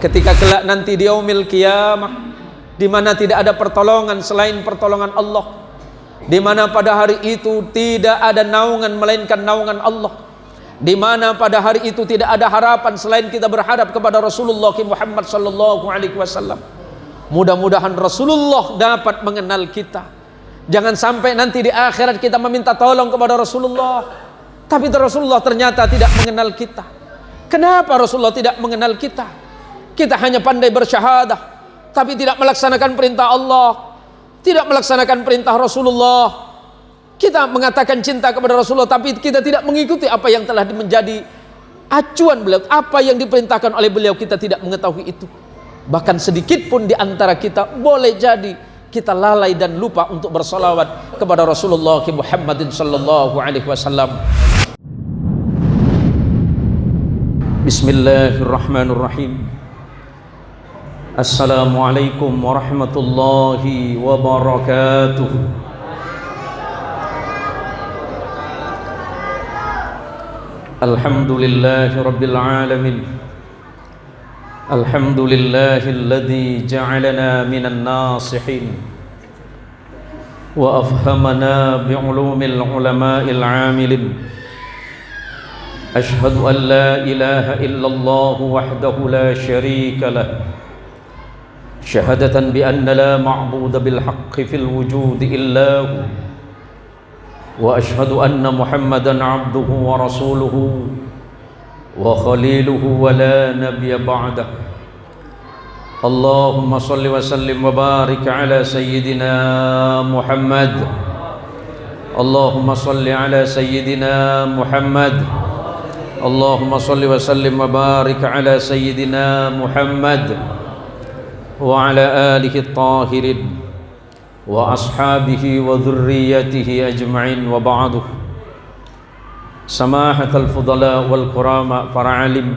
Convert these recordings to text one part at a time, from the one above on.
ketika kelak nanti di yaumil qiyamah, di mana tidak ada pertolongan selain pertolongan Allah, di mana pada hari itu tidak ada naungan melainkan naungan Allah, di mana pada hari itu tidak ada harapan selain kita berharap kepada Rasulullah Muhammad sallallahu alaihi wasallam. Mudah-mudahan Rasulullah dapat mengenal kita. Jangan sampai nanti di akhirat kita meminta tolong kepada Rasulullah, tapi Rasulullah ternyata tidak mengenal kita. Kenapa Rasulullah tidak mengenal kita? Kita hanya pandai bersyahadah, tapi tidak melaksanakan perintah Allah, tidak melaksanakan perintah Rasulullah. Kita mengatakan cinta kepada Rasulullah, tapi kita tidak mengikuti apa yang telah menjadi acuan beliau. Apa yang diperintahkan oleh beliau kita tidak mengetahui itu. Bahkan sedikit pun di antara kita boleh jadi kita lalai dan lupa untuk bersalawat kepada Rasulullah Muhammadin sallallahu alaihi wasallam. Bismillahirrahmanirrahim. Assalamualaikum warahmatullahi wabarakatuh. Alhamdulillahi rabbil alamin. Alhamdulillahilladzi ja'alana minan nasihin wa afhamana bi'ulumil ulama'il 'amilin. Ashhadu an la ilaha illallah wahdahu la syarika lah, syahadatan bi anna la ma'budu bil haqqi fil wujudi illa hu, wa ashhadu anna Muhammadan 'abduhu wa rasuluhu wa khaliluhu wa la nabiyya ba'dah. Allahumma salli wa sallim wa barik ala sayyidina Muhammad. Allahumma salli ala sayyidina Muhammad. Allahumma salli wa sallim wa barik ala sayyidina Muhammad wa ala alihi at-tahirin wa ashabihi wa dhurriyyatihi ajma'in, wa ba'du. Samahatul fudala wal kurama, para alim,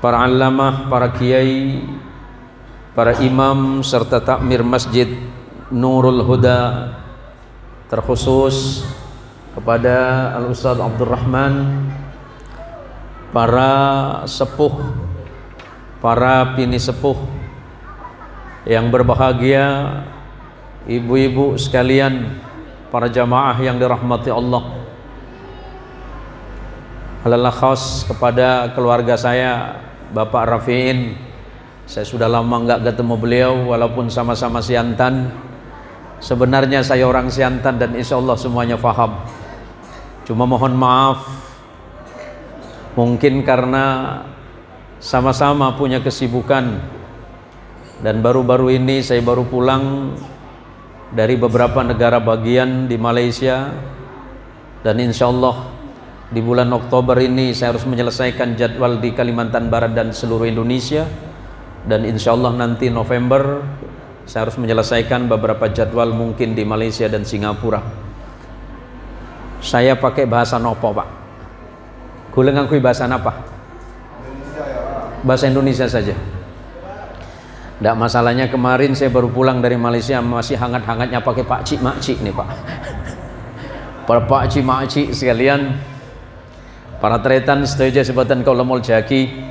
para alamah, para kiai, para imam serta takmir Masjid Nurul Huda, terkhusus kepada Al-Ustaz Abdurrahman, para sepuh, para pini sepuh yang berbahagia, ibu-ibu sekalian, para jamaah yang dirahmati Allah. Halal khas kepada keluarga saya, Bapak Rafi'in. Saya sudah lama enggak ketemu beliau, walaupun sama-sama Siantan. Sebenarnya saya orang Siantan dan insya Allah semuanya faham. Cuma mohon maaf, mungkin karena sama-sama punya kesibukan, dan baru-baru ini saya baru pulang dari beberapa negara bagian di Malaysia, dan insya Allah di bulan Oktober ini saya harus menyelesaikan jadwal di Kalimantan Barat dan seluruh Indonesia, dan insya Allah nanti November saya harus menyelesaikan beberapa jadwal mungkin di Malaysia dan Singapura. Saya pakai bahasa nopo Pak? Kula ngangkui bahasa apa? Bahasa Indonesia saja. Tidak masalahnya, kemarin saya baru pulang dari Malaysia masih hangat-hangatnya pakai Pak Cik Mak Cik nih Pak. Para Pak Cik Mak Cik sekalian, para tretan sedaya sebatan kula muljaki,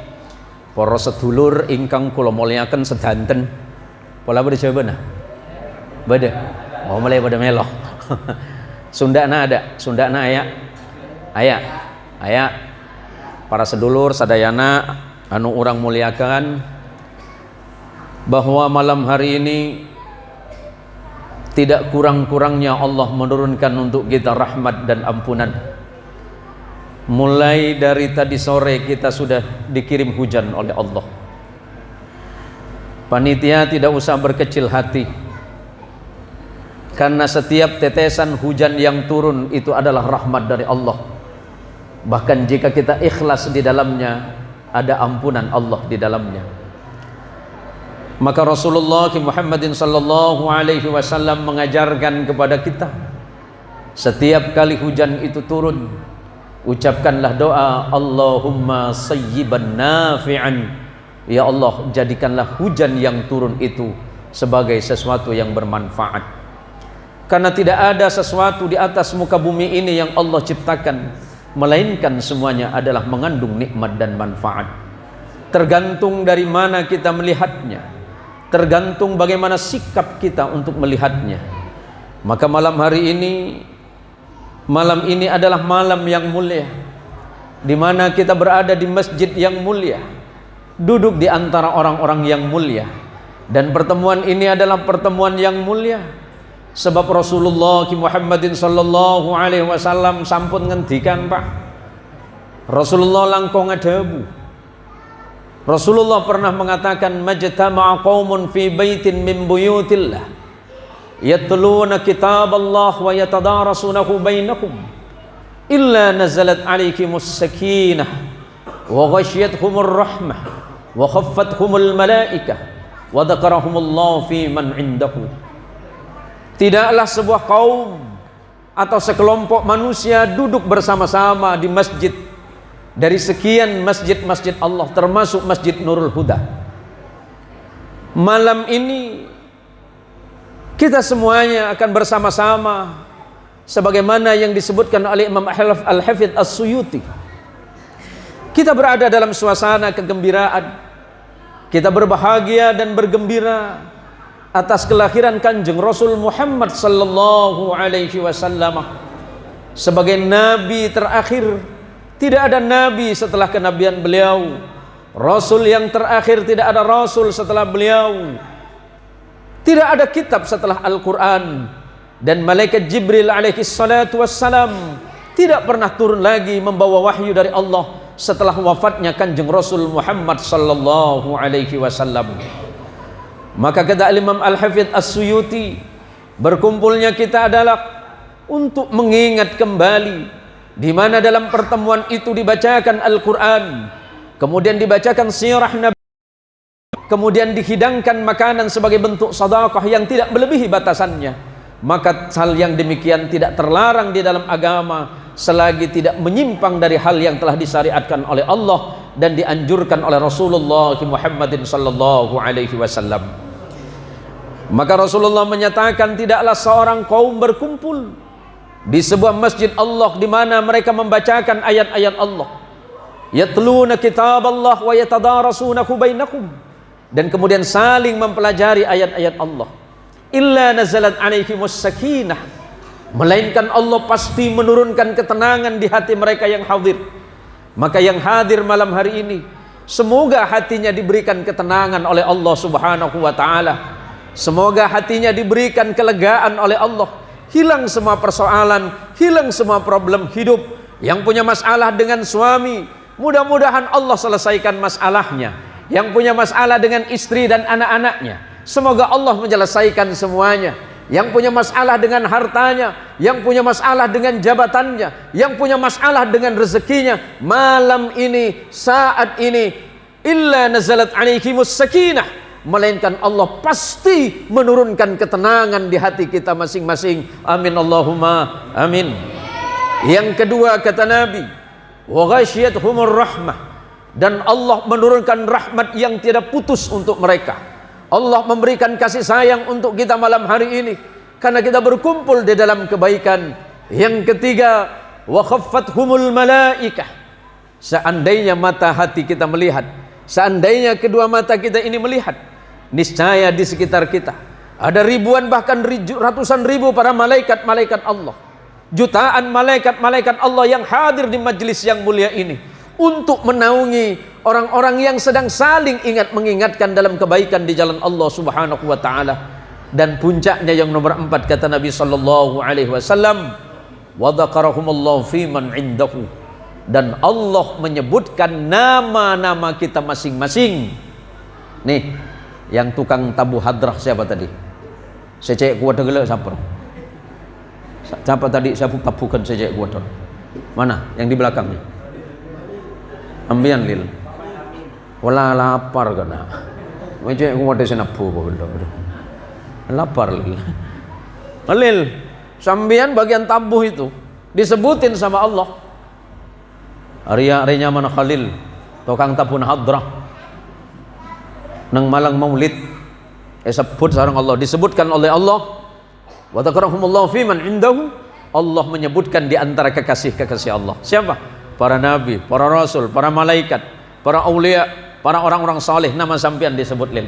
para sedulur ingkang kula mulyaken sedanten. Pola bade jawaban nah? Bade. Mau mulai pada melo. Sundana ada, Sundana aya. Aya. Para sedulur sadayana anu urang muliakan, bahwa malam hari ini tidak kurang-kurangnya Allah menurunkan untuk kita rahmat dan ampunan. Mulai dari tadi sore kita sudah dikirim hujan oleh Allah. Panitia tidak usah berkecil hati, karena setiap tetesan hujan yang turun itu adalah rahmat dari Allah. Bahkan jika kita ikhlas di dalamnya, ada ampunan Allah di dalamnya. Maka Rasulullah Muhammadin sallallahu alaihi wasallam mengajarkan kepada kita, setiap kali hujan itu turun, ucapkanlah doa Allahumma sayyiban nafi'an. Ya Allah, jadikanlah hujan yang turun itu sebagai sesuatu yang bermanfaat. Karena tidak ada sesuatu di atas muka bumi ini yang Allah ciptakan melainkan semuanya adalah mengandung nikmat dan manfaat. tergantung dari mana kita melihatnya, tergantung bagaimana sikap kita untuk melihatnya. Maka malam ini adalah malam yang mulia, di mana kita berada di masjid yang mulia, duduk di antara orang-orang yang mulia. Dan pertemuan ini adalah pertemuan yang mulia sebab Rasulullah Muhammadin sallallahu alaihi wasallam sampun ngendikan, Pak. Rasulullah langkung adabu. Rasulullah pernah mengatakan, majtama'a qaumun fi baitin min buyutillah yatluna kitaballah wa yatadarasunahu bainakum illa nazalat alaikimus sakinah wa ghasyiyatuhumur rahmah wa khaffathumul malaikah wa dzakarahumullahu fi man indahu. Tidaklah sebuah kaum atau sekelompok manusia duduk bersama-sama di masjid dari sekian masjid-masjid Allah, termasuk Masjid Nurul Huda. Malam ini kita semuanya akan bersama-sama sebagaimana yang disebutkan oleh Imam Al-Hafidh As-Suyuti. Kita berada dalam suasana kegembiraan. Kita berbahagia dan bergembira atas kelahiran Kanjeng Rasul Muhammad sallallahu alaihi wasallam sebagai nabi terakhir. Tidak ada nabi setelah kenabian beliau, rasul yang terakhir, tidak ada rasul setelah beliau, tidak ada kitab setelah Al-Quran, dan malaikat Jibril alaihi salatu wassalam tidak pernah turun lagi membawa wahyu dari Allah setelah wafatnya Kanjeng Rasul Muhammad sallallahu alaihi wasallam. Maka kata Imam Al-Hafidh As-Suyuti, berkumpulnya kita adalah untuk mengingat kembali di mana dalam pertemuan itu dibacakan Al-Quran, kemudian dibacakan sirah Nabi, kemudian dihidangkan makanan sebagai bentuk sedekah yang tidak melebihi batasannya. Maka hal yang demikian tidak terlarang di dalam agama selagi tidak menyimpang dari hal yang telah disyariatkan oleh Allah dan dianjurkan oleh Rasulullah Muhammadin sallallahu alaihi wasallam. Maka Rasulullah menyatakan, tidaklah seorang kaum berkumpul di sebuah masjid Allah di mana mereka membacakan ayat-ayat Allah, yatluna kitaballah wa yatadarasunahu bainakum, dan kemudian saling mempelajari ayat-ayat Allah, illa nazalat alaihimus sakinah, melainkan Allah pasti menurunkan ketenangan di hati mereka yang hadir. Maka yang hadir malam hari ini, semoga hatinya diberikan ketenangan oleh Allah subhanahu wa ta'ala. Semoga hatinya diberikan kelegaan oleh Allah, hilang semua persoalan, hilang semua problem hidup. Yang punya masalah dengan suami, mudah-mudahan Allah selesaikan masalahnya. Yang punya masalah dengan istri dan anak-anaknya, semoga Allah menyelesaikan semuanya. Yang punya masalah dengan hartanya, yang punya masalah dengan jabatannya, yang punya masalah dengan rezekinya, malam ini, saat ini, illa nazalat alaihimus sakinah, melainkan Allah pasti menurunkan ketenangan di hati kita masing-masing. Amin Allahumma amin. Yang kedua kata Nabi, wa ghasyiyatuhumur rahmah, dan Allah menurunkan rahmat yang tidak putus untuk mereka. Allah memberikan kasih sayang untuk kita malam hari ini karena kita berkumpul di dalam kebaikan. Yang ketiga, wa khaffathumul malaikah, seandainya mata hati kita melihat, seandainya kedua mata kita ini melihat, niscaya di sekitar kita ada ribuan bahkan ratusan ribu para malaikat-malaikat Allah, jutaan malaikat-malaikat Allah yang hadir di majelis yang mulia ini untuk menaungi orang-orang yang sedang saling mengingatkan dalam kebaikan di jalan Allah subhanahu wa ta'ala. Dan puncaknya yang nomor 4 kata Nabi sallallahu alaihi wasallam, wa dzakarahumullahu fi man indahu, dan Allah menyebutkan nama-nama kita masing-masing. Nih, yang tukang tabu hadrah siapa tadi? Secek kuat gelek siapa? Siapa tadi saya tabukan secek kuat? Mana? Yang di belakangnya? Ambian lil. Wala lapar kana. Secek kuat senapu bodoh. Lapar lil. Lil, sambian bagian tabuh itu disebutin sama Allah. Arya mana Khalil, tukang tabun hadrah nang malang maulid, sebut sareng Allah, disebutkan oleh Allah, wa dzakarahumullahu fi man indahu, Allah menyebutkan di antara kekasih-kekasih Allah. Siapa? Para nabi, para rasul, para malaikat, para aulia, para orang-orang saleh nama sampean disebut lil.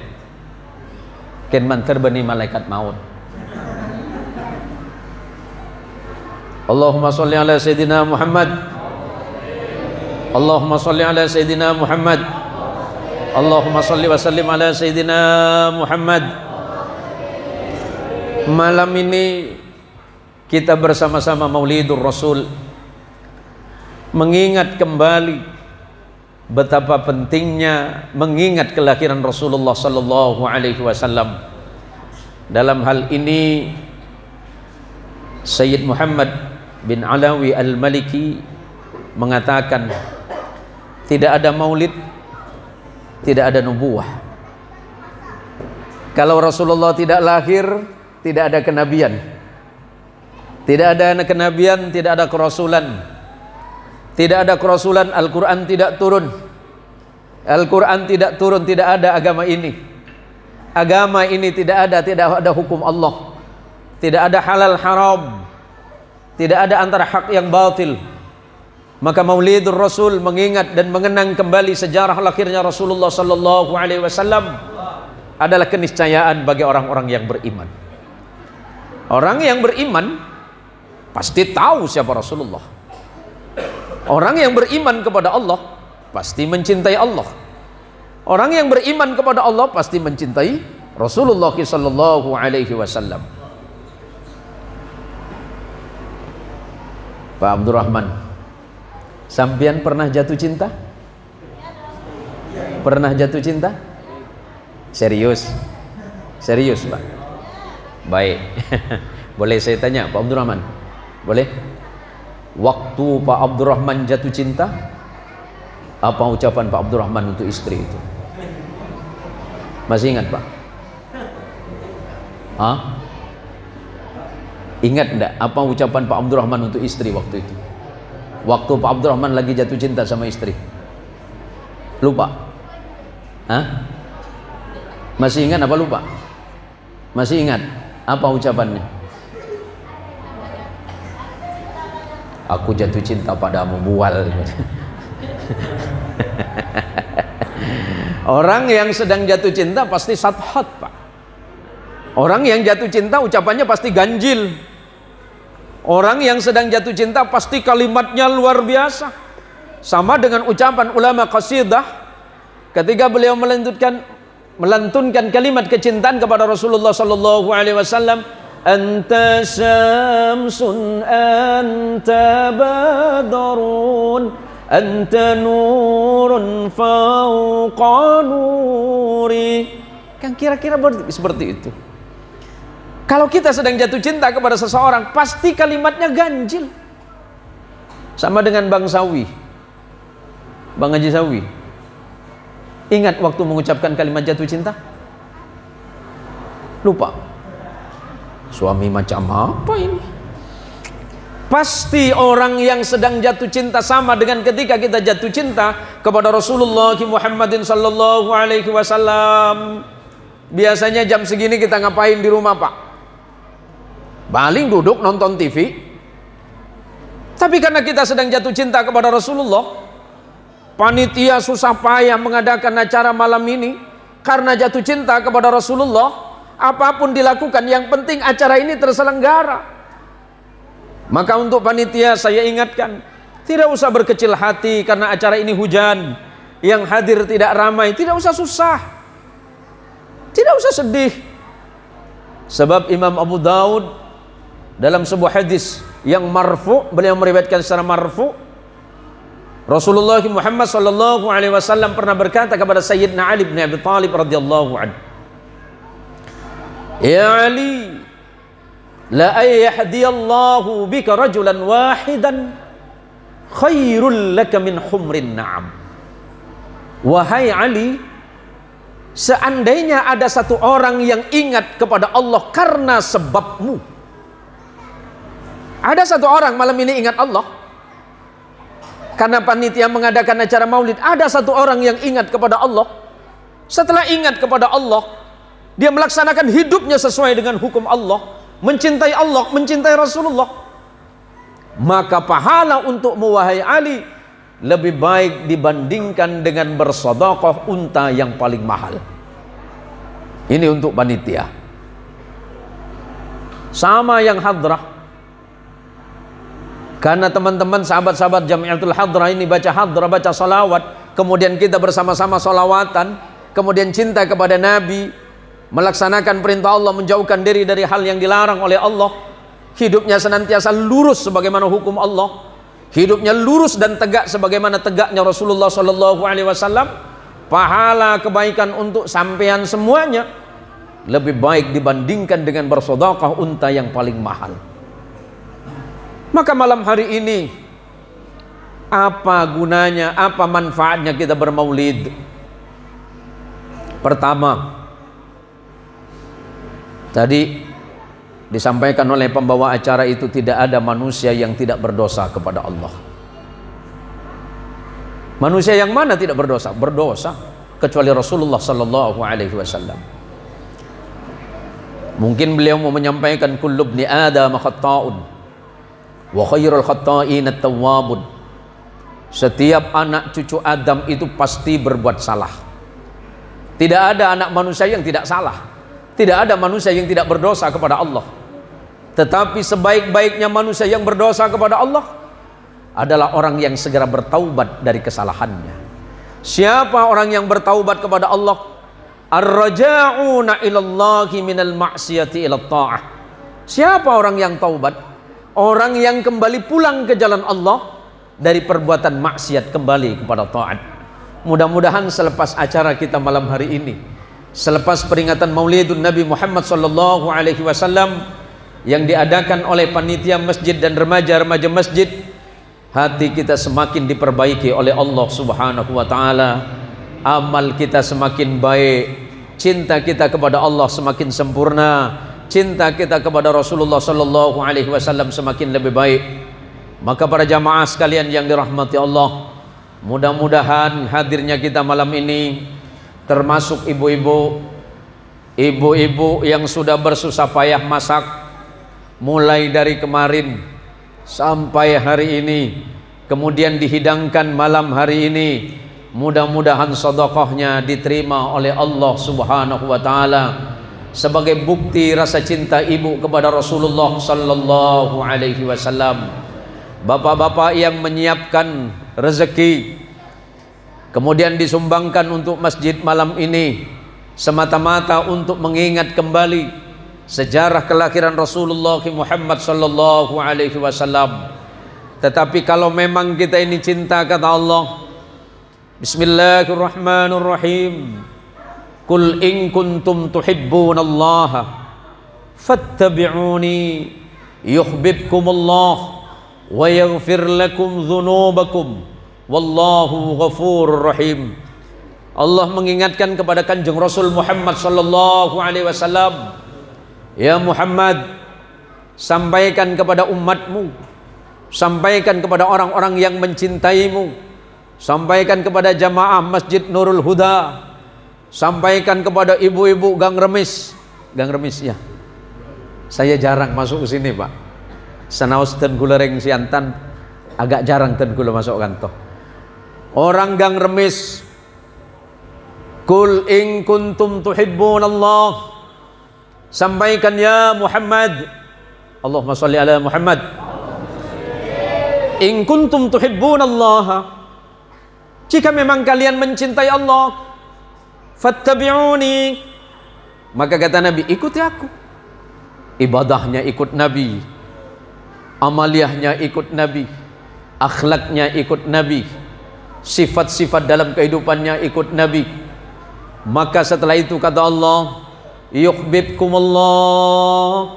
Ken man terbani malaikat maut. Allahumma sholli ala sayyidina Muhammad. Allahumma sholli ala sayyidina Muhammad. Allahumma sholli wa sallim ala sayyidina Muhammad. Malam ini kita bersama-sama Maulidur Rasul, mengingat kembali betapa pentingnya mengingat kelahiran Rasulullah sallallahu alaihi wasallam. Dalam hal ini Sayyid Muhammad bin Alawi Al-Maliki mengatakan tidak ada maulid, tidak ada nubuwah. Kalau Rasulullah tidak lahir, tidak ada kenabian. Tidak ada kenabian, tidak ada kerasulan. Tidak ada kerasulan, Al-Quran tidak turun. Al-Quran tidak turun, tidak ada agama ini. Agama ini tidak ada hukum Allah. Tidak ada halal haram. Tidak ada antara hak yang batil. Maka Maulidur Rasul mengingat dan mengenang kembali sejarah lahirnya Rasulullah sallallahu alaihi wasallam adalah keniscayaan bagi orang-orang yang beriman. Orang yang beriman pasti tahu siapa Rasulullah. Orang yang beriman kepada Allah pasti mencintai Allah. Orang yang beriman kepada Allah pasti mencintai Rasulullah sallallahu alaihi wasallam. Pak Abdurrahman, sampean pernah jatuh cinta? Pernah jatuh cinta? Serius? Serius, Pak? Baik. Boleh saya tanya, Pak Abdurrahman? Boleh? Waktu Pak Abdurrahman jatuh cinta, apa ucapan Pak Abdurrahman untuk istri itu? Masih ingat, Pak? Hah? Ingat enggak apa ucapan Pak Abdurrahman untuk istri waktu itu? Waktu Pak Abdurrahman lagi jatuh cinta sama istri. Lupa? Hah? Masih ingat apa lupa? Masih ingat apa ucapannya? Aku jatuh cinta padamu bual. Orang yang sedang jatuh cinta pasti sathat, Pak. Orang yang jatuh cinta ucapannya pasti ganjil. Orang yang sedang jatuh cinta pasti kalimatnya luar biasa. Sama dengan ucapan ulama qasidah ketika beliau melantunkan kalimat kecintaan kepada Rasulullah sallallahu alaihi wasallam, anta syamsun anta badarun anta nurun fauqa nuri. Kan kira-kira seperti itu. Kalau kita sedang jatuh cinta kepada seseorang, pasti kalimatnya ganjil. Sama dengan Bang Sawi, Bang Haji Sawi. Ingat waktu mengucapkan kalimat jatuh cinta? Lupa? Suami macam apa ini? Pasti orang yang sedang jatuh cinta sama dengan ketika kita jatuh cinta kepada Rasulullah Muhammadin sallallahu alaihi wasallam. Biasanya jam segini kita ngapain di rumah, Pak? Paling duduk nonton TV. Tapi karena kita sedang jatuh cinta kepada Rasulullah, panitia susah payah mengadakan acara malam ini karena jatuh cinta kepada Rasulullah. Apapun dilakukan, yang penting acara ini terselenggara. Maka untuk panitia saya ingatkan, tidak usah berkecil hati karena acara ini hujan, yang hadir tidak ramai. Tidak usah susah, tidak usah sedih. Sebab Imam Abu Daud dalam sebuah hadis yang marfu, beliau meriwayatkan secara marfu, Rasulullah Muhammad sallallahu alaihi wasallam pernah berkata kepada Sayyidina Ali bin Abi Thalib radhiyallahu anhu, ya Ali, la ayahdiyallahu bika rajulan wahidan khairul laka min humrin na'am. Wahai Ali, seandainya ada satu orang yang ingat kepada Allah karena sebabmu. Ada satu orang malam ini ingat Allah karena panitia mengadakan acara maulid. Ada satu orang yang ingat kepada Allah. Setelah ingat kepada Allah, dia melaksanakan hidupnya sesuai dengan hukum Allah, mencintai Allah, mencintai Rasulullah. Maka pahala untuk wahai Ali lebih baik dibandingkan dengan bersedekah unta yang paling mahal. Ini untuk panitia. Sama yang hadrah. Karena teman-teman sahabat-sahabat Jamiatul Hadrah ini baca hadrah, baca salawat, kemudian kita bersama-sama salawatan, kemudian cinta kepada Nabi, melaksanakan perintah Allah, menjauhkan diri dari hal yang dilarang oleh Allah, hidupnya senantiasa lurus sebagaimana hukum Allah, hidupnya lurus dan tegak sebagaimana tegaknya Rasulullah SAW, pahala kebaikan untuk sampean semuanya lebih baik dibandingkan dengan bersedekah unta yang paling mahal. Maka malam hari ini, apa gunanya, apa manfaatnya kita bermaulid? Pertama, tadi disampaikan oleh pembawa acara itu, tidak ada manusia yang tidak berdosa kepada Allah. Manusia yang mana tidak berdosa? Berdosa, kecuali Rasulullah sallallahu alaihi wasallam. Mungkin beliau mau menyampaikan kullu ibni adam khata'un wa khairul khata'in at-tawwabun. Setiap anak cucu Adam itu pasti berbuat salah. Tidak ada anak manusia yang tidak salah. Tidak ada manusia yang tidak berdosa kepada Allah. Tetapi sebaik-baiknya manusia yang berdosa kepada Allah adalah orang yang segera bertaubat dari kesalahannya. Siapa orang yang bertaubat kepada Allah? Ar-raja'una ilallahi minal ma'siyati ila ta'ah. Siapa orang yang taubat? Orang yang kembali pulang ke jalan Allah dari perbuatan maksiat kembali kepada taat. Mudah-mudahan selepas acara kita malam hari ini, selepas peringatan Maulidun Nabi Muhammad sallallahu alaihi wasallam yang diadakan oleh panitia masjid dan remaja-remaja masjid, hati kita semakin diperbaiki oleh Allah Subhanahu wa taala, amal kita semakin baik, cinta kita kepada Allah semakin sempurna, cinta kita kepada Rasulullah sallallahu alaihi wasallam semakin lebih baik. Maka para jamaah sekalian yang dirahmati Allah, mudah-mudahan hadirnya kita malam ini, termasuk ibu-ibu yang sudah bersusah payah masak mulai dari kemarin sampai hari ini, kemudian dihidangkan malam hari ini, mudah-mudahan sedekahnya diterima oleh Allah Subhanahu wa taala sebagai bukti rasa cinta ibu kepada Rasulullah sallallahu alaihi wasallam. Bapak-bapak yang menyiapkan rezeki kemudian disumbangkan untuk masjid malam ini semata-mata untuk mengingat kembali sejarah kelahiran Rasulullah Muhammad sallallahu alaihi wasallam. Tetapi kalau memang kita ini cinta, kata Allah, Bismillahirrahmanirrahim, Qul in kuntum tuhibbunallaha fattabi'uni yuhibbukumullah wa yaghfir lakum dzunubakum wallahu ghafurur rahim. Allah mengingatkan kepada Kanjeng Rasul Muhammad sallallahu alaihi wasallam, ya Muhammad, sampaikan kepada umatmu, sampaikan kepada orang-orang yang mencintaimu, sampaikan kepada jamaah Masjid Nurul Huda, sampaikan kepada ibu-ibu Gang Remis. Gang Remis ya, saya jarang masuk ke sini Pak. Sanaos ten kula reng siantan agak jarang ten kula masuk kantor. Orang Gang Remis, Qul in kuntum tuhibbunallah, sampaikan ya Muhammad, Allahumma sholli ala Muhammad, in kuntum tuhibbunallah, jika memang kalian mencintai Allah, fattabi'uni, maka kata Nabi, ikuti aku. Ibadahnya ikut Nabi, amaliyahnya ikut Nabi, akhlaknya ikut Nabi, sifat-sifat dalam kehidupannya ikut Nabi. Maka setelah itu kata Allah, yuhibbukumullah,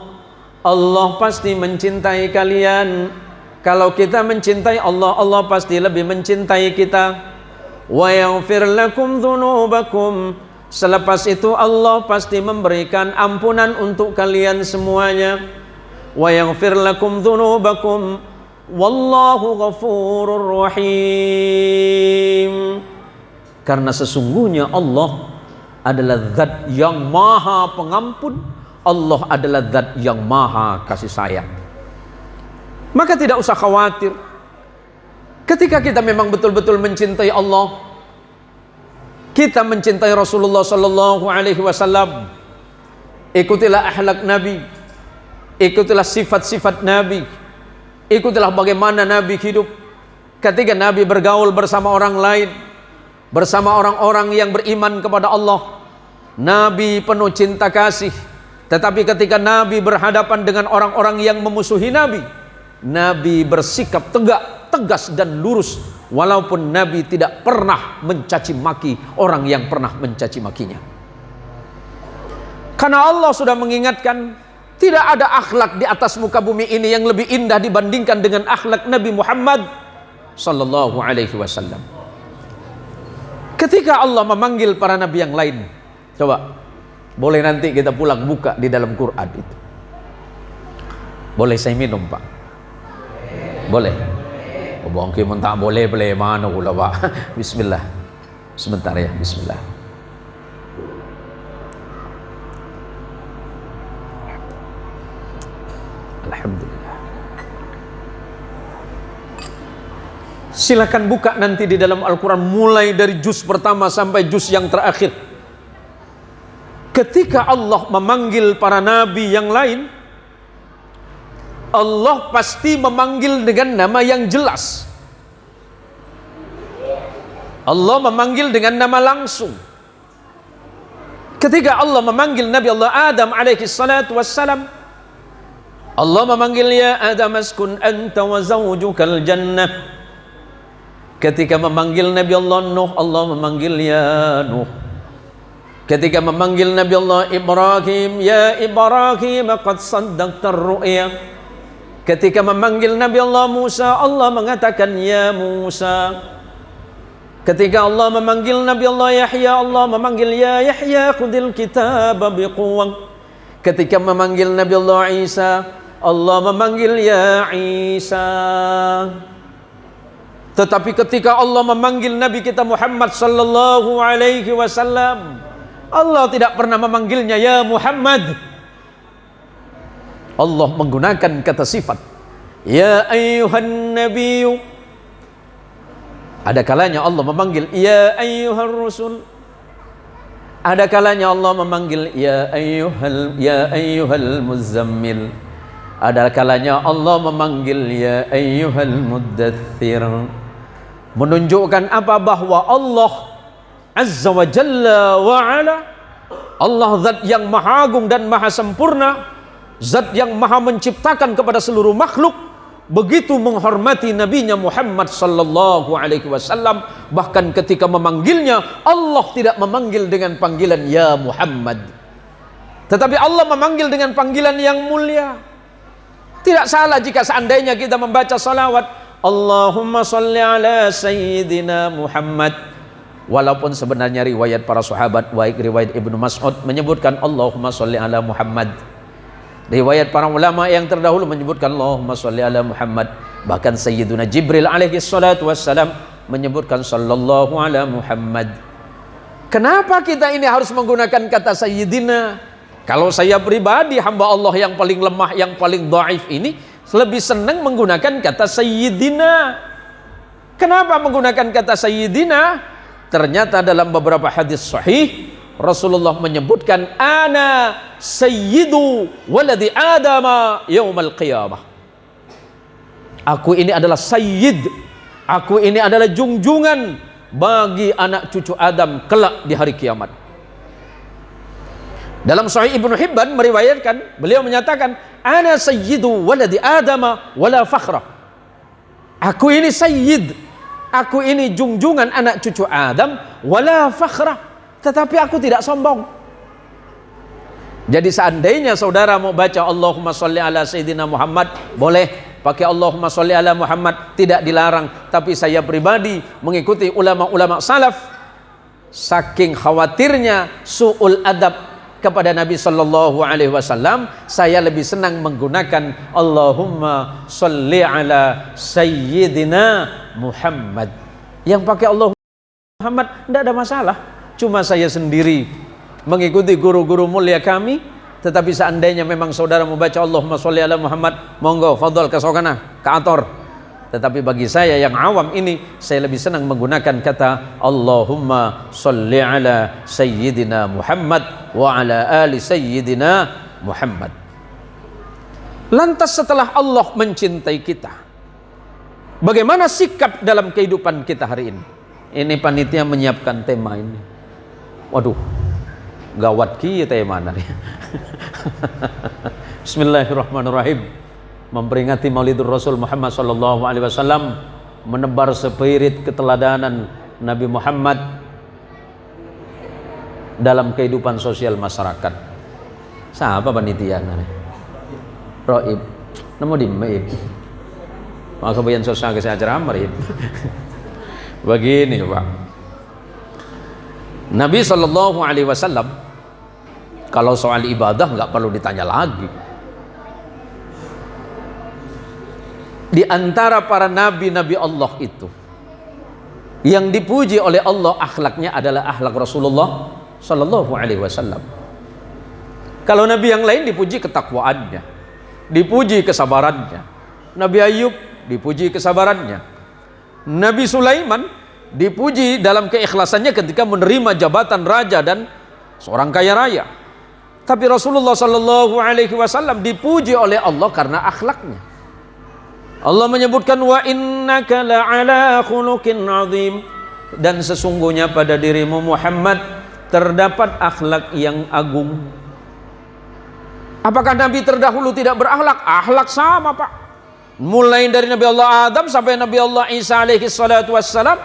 Allah pasti mencintai kalian. Kalau kita mencintai Allah, Allah pasti lebih mencintai kita. Wa yaghfir lakum dzunubakum, selepas itu Allah pasti memberikan ampunan untuk kalian semuanya. Wa yaghfir lakum dzunubakum wallahu ghafurur rahim. Karena sesungguhnya Allah adalah zat yang maha pengampun, Allah adalah zat yang maha kasih sayang. Maka tidak usah khawatir Ketika kita memang betul-betul mencintai Allah, kita mencintai Rasulullah sallallahu alaihi wasallam, ikutilah akhlak Nabi, ikutilah sifat-sifat Nabi, ikutilah bagaimana Nabi hidup. Ketika Nabi bergaul bersama orang lain, bersama orang-orang yang beriman kepada Allah, Nabi penuh cinta kasih. Tetapi ketika Nabi berhadapan dengan orang-orang yang memusuhi Nabi, Nabi bersikap tegak, tegas dan lurus, walaupun Nabi tidak pernah mencaci maki orang yang pernah mencaci makinya. Karena Allah sudah mengingatkan, tidak ada akhlak di atas muka bumi ini yang lebih indah dibandingkan dengan akhlak Nabi Muhammad sallallahu alaihi wasallam. Ketika Allah memanggil para nabi yang lain, coba boleh nanti kita pulang buka di dalam Quran itu. Boleh saya minum, Pak? Boleh. Oh, bangki mun tak boleh mana pula, Pak. Bismillah. Sebentar ya, bismillah. Alhamdulillah. Silakan buka nanti di dalam Al-Quran, mulai dari juz pertama sampai juz yang terakhir. Ketika Allah memanggil para nabi yang lain, Allah pasti memanggil dengan nama yang jelas. Allah memanggil dengan nama langsung. Ketika Allah memanggil Nabi Allah Adam alaihi salatu wassalam, Allah memanggil, ya Adam askun anta wa zawjukal jannah. Ketika memanggil Nabi Allah Nuh, Allah memanggil ya Nuh. Ketika memanggil Nabi Allah Ibrahim, ya Ibrahim qad saddaqta ar-ru'ya. Ketika memanggil Nabi Allah Musa, Allah mengatakan ya Musa. Ketika Allah memanggil Nabi Allah Yahya, Allah memanggil ya Yahya khudil kitaba biquwwah. Ketika memanggil Nabi Allah Isa, Allah memanggil ya Isa. Tetapi ketika Allah memanggil Nabi kita Muhammad sallallahu alaihi wasallam, Allah tidak pernah memanggilnya ya Muhammad. Allah menggunakan kata sifat, ya ayyuhan nabiyyu. Ada kalanya Allah memanggil ya ayyuhar rasul. Ada kalanya Allah memanggil ya ayyuhal muzammil. Ada kalanya Allah memanggil ya ayyuhal muddaththir. Menunjukkan apa? Bahwa Allah Azza wa Jalla wa Ala, Allah zat yang maha agung dan maha sempurna, zat yang maha menciptakan kepada seluruh makhluk, begitu menghormati nabinya Muhammad sallallahu alaihi wasallam. Bahkan ketika memanggilnya, Allah tidak memanggil dengan panggilan ya Muhammad, tetapi Allah memanggil dengan panggilan yang mulia. Tidak salah jika seandainya kita membaca salawat Allahumma salli ala sayyidina Muhammad. Walaupun sebenarnya riwayat para sahabat, baik riwayat Ibnu Mas'ud menyebutkan Allahumma sholli ala Muhammad. Riwayat para ulama yang terdahulu menyebutkan Allahumma sholli ala Muhammad. Bahkan Sayyiduna Jibril alaihi salatu wassalam menyebutkan sallallahu ala Muhammad. Kenapa kita ini harus menggunakan kata Sayyidina? Kalau saya pribadi, hamba Allah yang paling lemah, yang paling dhaif ini, lebih senang menggunakan kata Sayyidina. Kenapa menggunakan kata Sayyidina? Ternyata dalam beberapa hadis sahih, Rasulullah menyebutkan ana sayyidu waladi adama yaumal qiyamah. Aku ini adalah sayyid, aku ini adalah junjungan bagi anak cucu Adam kelak di hari kiamat. Dalam Sahih Ibnu Hibban meriwayatkan, beliau menyatakan ana sayyidu waladi adama wala fakhra. Aku ini sayyid, aku ini junjungan anak cucu Adam, wala fakhra, tetapi aku tidak sombong. Jadi seandainya saudara mau baca Allahumma sholli ala Sayyidina Muhammad, boleh pakai Allahumma sholli ala Muhammad, tidak dilarang. Tapi saya pribadi mengikuti ulama-ulama salaf, saking khawatirnya su'ul adab kepada Nabi sallallahu alaihi wasallam, saya lebih senang menggunakan Allahumma sholli ala Sayyidina Muhammad. Yang pakai Allahumma Muhammad tidak ada masalah. Cuma saya sendiri mengikuti guru-guru mulia kami. Tetapi seandainya memang saudara membaca Allahumma sholli ala Muhammad, monggo fadhal ke sokana, ke ator. Tetapi bagi saya yang awam ini, saya lebih senang menggunakan kata Allahumma sholli ala sayyidina Muhammad wa ala ali sayyidina Muhammad. Lantas setelah Allah mencintai kita, bagaimana sikap dalam kehidupan kita hari ini? Ini panitia menyiapkan tema ini. Waduh, gawat kia tema nih. Bismillahirrahmanirrahim. Memperingati Maulidur Rasul Muhammad sallallahu alaihi wasallam, menebar spirit keteladanan Nabi Muhammad dalam kehidupan sosial masyarakat. Siapa panitia nih? Roib. Nemu di Maib. Maka bayan sosial ke acara Maib. Begini, Pak. Nabi sallallahu alaihi wasallam kalau soal ibadah nggak perlu ditanya lagi. Di antara para nabi-nabi Allah itu, yang dipuji oleh Allah akhlaknya adalah akhlak Rasulullah sallallahu alaihi wasallam. Kalau nabi yang lain dipuji ketakwaannya, dipuji kesabarannya. Nabi Ayub dipuji kesabarannya. Nabi Sulaiman dipuji dalam keikhlasannya ketika menerima jabatan raja dan seorang kaya raya. Tapi Rasulullah sallallahu alaihi wasallam dipuji oleh Allah karena akhlaknya. Allah menyebutkan wa innaka la'ala khuluqin azim, dan sesungguhnya pada dirimu Muhammad terdapat akhlak yang agung. Apakah Nabi terdahulu tidak berakhlak? Akhlak sama, Pak. Mulai dari Nabi Allah Adam sampai Nabi Allah Isa alaihi salatu wassalam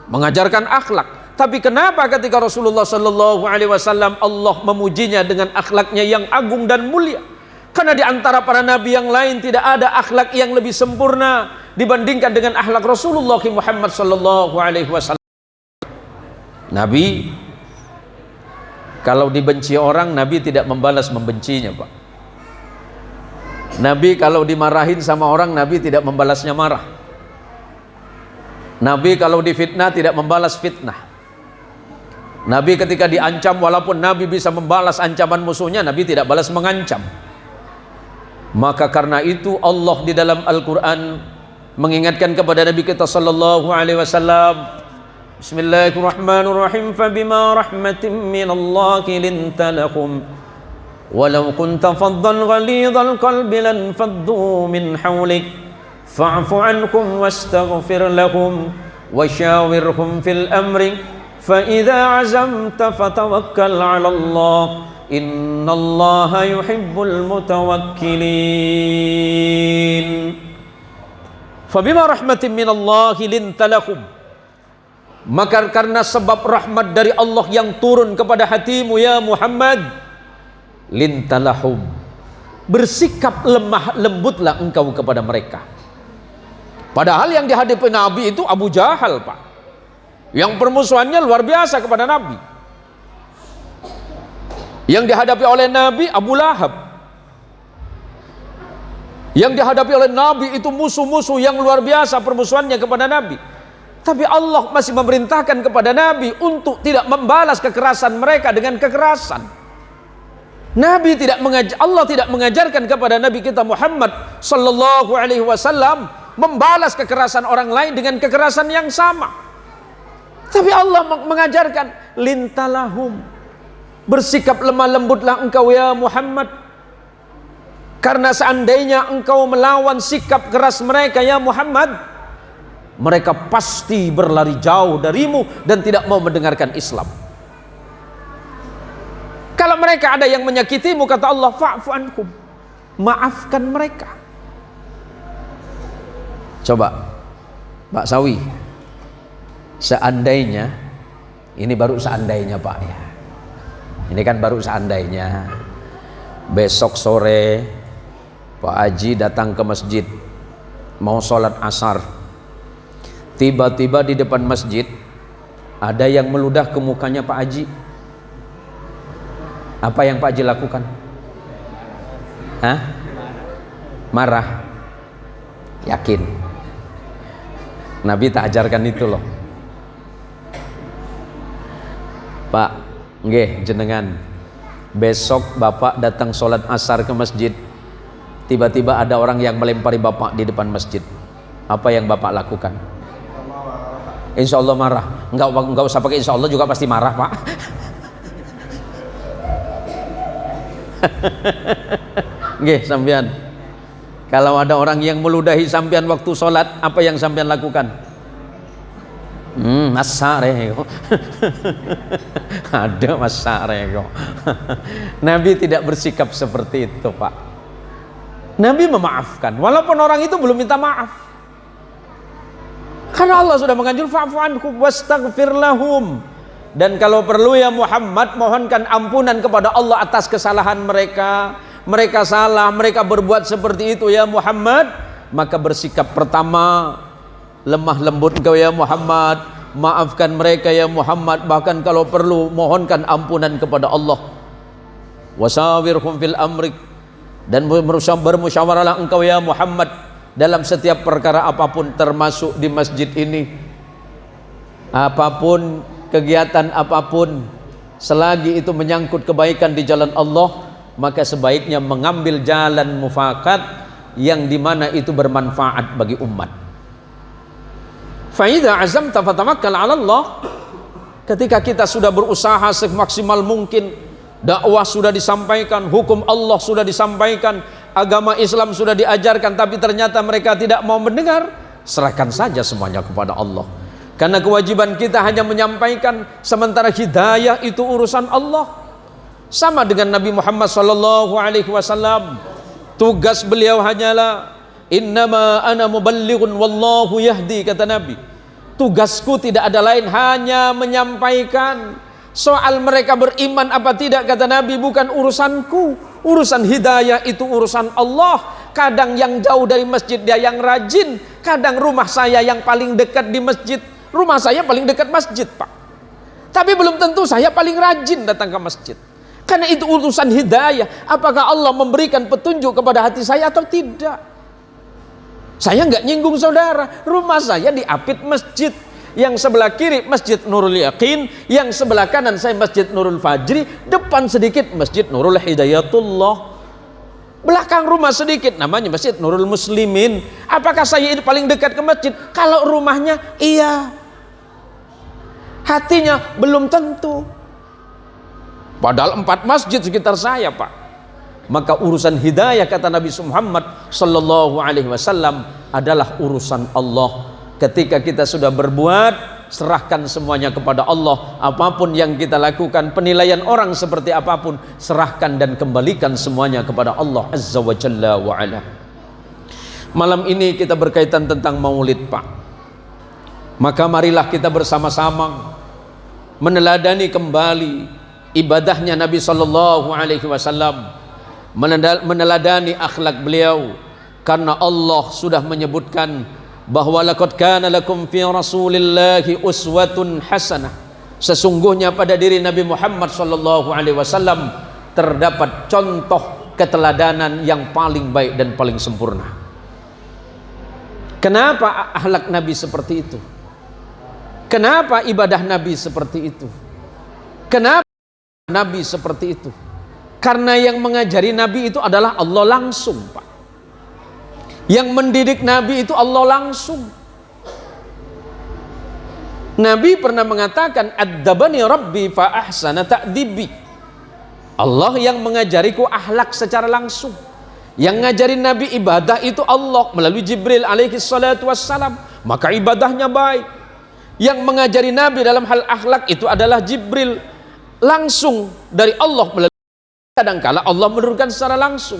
mengajarkan akhlak. Tapi kenapa ketika Rasulullah sallallahu alaihi wasallam Allah memujinya dengan akhlaknya yang agung dan mulia? Karena di antara para nabi yang lain tidak ada akhlak yang lebih sempurna dibandingkan dengan akhlak Rasulullah Muhammad sallallahu alaihi wasallam. Nabi kalau dibenci orang, Nabi tidak membalas membencinya, Pak. Nabi kalau dimarahin sama orang, Nabi tidak membalasnya marah. Nabi kalau difitnah tidak membalas fitnah. Nabi ketika diancam, walaupun Nabi bisa membalas ancaman musuhnya, Nabi tidak balas mengancam. Maka karena itu Allah di dalam Al-Quran mengingatkan kepada Nabi kita sallallahu alaihi wasallam, Bismillahirrahmanirrahim, fabima rahmatin minallahi linta lahum walau kunta faddan ghalidhal qalbi lan faddu min hawlik fa'fu anhum wastaghfir lahum washawirhum fil amri fa idza azamta fatawakkal 'ala Allah innallaha yuhibbul mutawakkilin. Fabima rahmatin minallahi linta lahum, maka karena sebab rahmat dari Allah yang turun kepada hatimu ya Muhammad, linta lahum, bersikap lemah lembutlah engkau kepada mereka. Padahal yang dihadapi Nabi itu Abu Jahal, Pak, yang permusuhannya luar biasa kepada Nabi. Yang dihadapi oleh Nabi Abu Lahab. Yang dihadapi oleh Nabi itu musuh-musuh yang luar biasa permusuhannya kepada Nabi. Tapi Allah masih memerintahkan kepada Nabi untuk tidak membalas kekerasan mereka dengan kekerasan. Nabi tidak Allah tidak mengajarkan kepada Nabi kita Muhammad sallallahu alaihi wasallam membalas kekerasan orang lain dengan kekerasan yang sama. Tapi Allah mengajarkan lintalahum, bersikap lemah lembutlah engkau ya Muhammad, karena seandainya engkau melawan sikap keras mereka ya Muhammad, mereka pasti berlari jauh darimu dan tidak mau mendengarkan Islam. Kalau mereka ada yang menyakitimu, kata Allah, fa'fu anhum, maafkan mereka. Coba Pak Sawi, seandainya, ini baru seandainya Pak ya, ini kan baru seandainya, besok sore Pak Haji datang ke masjid mau sholat asar, tiba-tiba di depan masjid ada yang meludah ke mukanya Pak Haji. Apa yang Pak Haji lakukan? Hah? Marah? Yakin? Nabi tak ajarkan itu loh. Pak, nggih jenengan, besok Bapak datang sholat asar ke masjid, tiba-tiba ada orang yang melempari Bapak di depan masjid. Apa yang Bapak lakukan? Insya Allah marah. Enggak usah pakai insya Allah juga pasti marah, Pak. Nggih, sampean. Kalau ada orang yang meludahi sampean waktu sholat, apa yang sampean lakukan? Masareko. Ada masareko. Nabi tidak bersikap seperti itu, Pak. Nabi memaafkan, walaupun orang itu belum minta maaf. Karena Allah sudah menganjur fa'fu anhum wastaghfir lahum. Dan kalau perlu ya Muhammad, mohonkan ampunan kepada Allah atas kesalahan mereka. Mereka salah, mereka berbuat seperti itu ya Muhammad. Maka bersikap pertama, lemah lembut engkau ya Muhammad, maafkan mereka ya Muhammad. Bahkan kalau perlu mohonkan ampunan kepada Allah. Wasawirhum fil amrik. Dan bermusyawarahlah engkau ya Muhammad dalam setiap perkara apapun, termasuk di masjid ini. Apapun, kegiatan apapun, selagi itu menyangkut kebaikan di jalan Allah, maka sebaiknya mengambil jalan mufakat yang dimana itu bermanfaat bagi umat. Fa idza azamta fatamakkal 'ala Allah. Ketika kita sudah berusaha semaksimal mungkin, dakwah sudah disampaikan, hukum Allah sudah disampaikan, agama Islam sudah diajarkan, tapi ternyata mereka tidak mau mendengar, serahkan saja semuanya kepada Allah. Karena kewajiban kita hanya menyampaikan, sementara hidayah itu urusan Allah. Sama dengan Nabi Muhammad SAW, tugas beliau hanyalah innama ana muballighun wallahu yahdi, kata Nabi. Tugasku tidak ada lain, hanya menyampaikan. Soal mereka beriman apa tidak, kata Nabi, bukan urusanku. Urusan hidayah itu urusan Allah. Kadang yang jauh dari masjid dia yang rajin, kadang rumah saya yang paling dekat di masjid. Rumah saya paling dekat masjid, Pak. Tapi belum tentu saya paling rajin datang ke masjid. Karena itu urusan hidayah. Apakah Allah memberikan petunjuk kepada hati saya atau tidak? Saya nggak nyinggung saudara. Rumah saya di Apit masjid. Yang sebelah kiri Masjid Nurul Yaqin, yang sebelah kanan saya Masjid Nurul Fajri, depan sedikit Masjid Nurul Hidayatullah, belakang rumah sedikit namanya Masjid Nurul Muslimin. Apakah saya ini paling dekat ke masjid? Kalau rumahnya iya, hatinya belum tentu. Padahal 4 masjid sekitar saya, Pak. Maka urusan hidayah, kata Nabi Muhammad sallallahu alaihi wasallam, adalah urusan Allah. Ketika kita sudah berbuat, serahkan semuanya kepada Allah. Apapun yang kita lakukan, penilaian orang seperti apapun, serahkan dan kembalikan semuanya kepada Allah Azza wa Jalla wa Ala. Malam ini kita berkaitan tentang Maulid, Pak. Maka marilah kita bersama-sama meneladani kembali ibadahnya Nabi sallallahu alaihi wasallam, meneladani akhlak beliau, karena Allah sudah menyebutkan bahwa laqad kana lakum fi rasulillahi uswatun hasanah. Sesungguhnya pada diri Nabi Muhammad sallallahu alaihi wasallam terdapat contoh keteladanan yang paling baik dan paling sempurna. Kenapa akhlak Nabi seperti itu? Kenapa ibadah Nabi seperti itu? Kenapa Nabi seperti itu? Karena yang mengajari Nabi itu adalah Allah langsung, Pak. Yang mendidik Nabi itu Allah langsung. Nabi pernah mengatakan, "Addabani Rabbi fa ahsana ta'dibi." Allah yang mengajariku akhlak secara langsung. Yang ngajarin Nabi ibadah itu Allah melalui Jibril alaihi salatu wassalam, maka ibadahnya baik. Yang mengajari Nabi dalam hal akhlak itu adalah Jibril langsung dari Allah melalui, kadangkala Allah menurunkan secara langsung.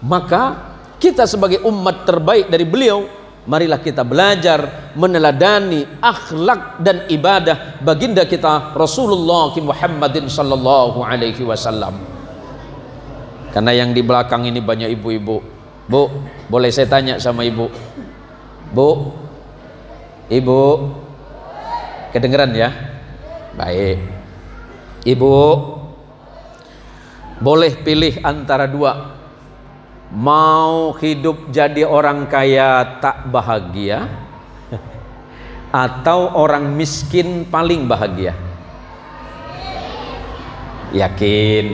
Maka kita sebagai umat terbaik dari beliau, marilah kita belajar meneladani akhlak dan ibadah baginda kita Rasulullah Muhammadin sallallahu alaihi wasallam. Karena yang di belakang ini banyak ibu-ibu. Bu, boleh saya tanya sama ibu? Bu, ibu, kedengeran ya? Baik. Ibu, boleh pilih antara dua. Mau hidup jadi orang kaya tak bahagia, atau orang miskin paling bahagia? Yakin?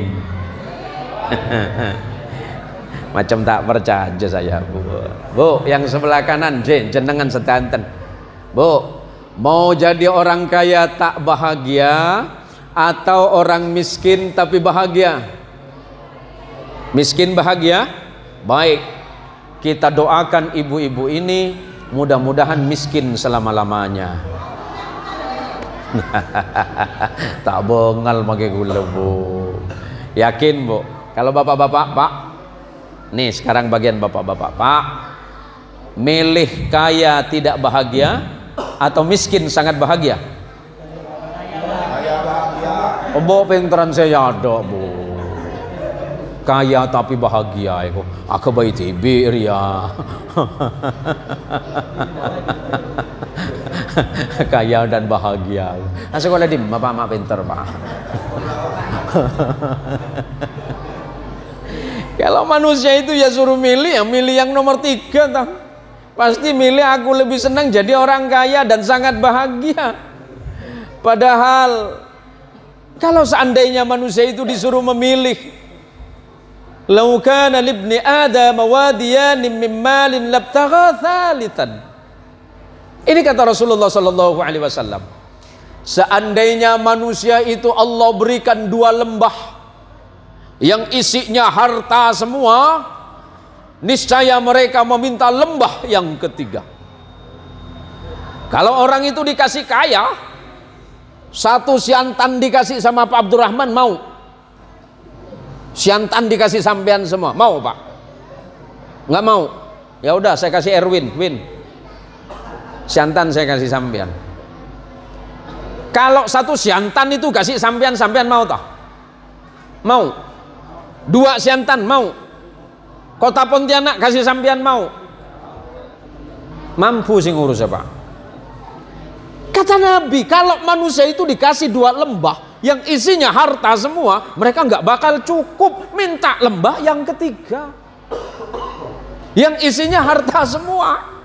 Macam tak percaya saya, Bu. Bu, yang sebelah kanan, jenengan sedanten. Bu, mau jadi orang kaya tak bahagia atau orang miskin tapi bahagia? Miskin bahagia? Baik, kita doakan ibu-ibu ini mudah-mudahan miskin selama-lamanya. Tak bengal pakai gula, Bu. Yakin, Bu? Kalau bapak-bapak, Pak, nih sekarang bagian bapak-bapak, Pak, milih kaya tidak bahagia atau miskin sangat bahagia? Oh, Bu, pinteran saya ada, Bu. Kaya tapi bahagia itu. Aku bayi tibir ya. Kaya dan bahagia. Nah, sekolah di bapak mak pinter, Pak. Kalau manusia itu ya suruh milih, ya milih yang nomor 3 tah. Pasti milih aku lebih senang jadi orang kaya dan sangat bahagia. Padahal kalau seandainya manusia itu disuruh memilih, lau kana libni adam wadiyan min malin labtagha thalithan. Ini kata Rasulullah sallallahu alaihi wasallam. Seandainya manusia itu Allah berikan 2 lembah yang isinya harta semua, niscaya mereka meminta lembah yang ketiga. Kalau orang itu dikasih kaya, 1 siantan dikasih sama Pak Abdurrahman, mau? Siantan dikasih sampean semua, mau, Pak? Nggak mau? Ya udah, saya kasih Erwin, Win. Siantan saya kasih sampean. Kalau 1 siantan itu kasih sampean, sampean mau toh? Mau? 2 siantan mau? Kota Pontianak kasih sampean mau? Mampu sing ngurus apa? Kata Nabi, kalau manusia itu dikasih 2 lembah yang isinya harta semua, mereka nggak bakal cukup, minta lembah yang ketiga yang isinya harta semua.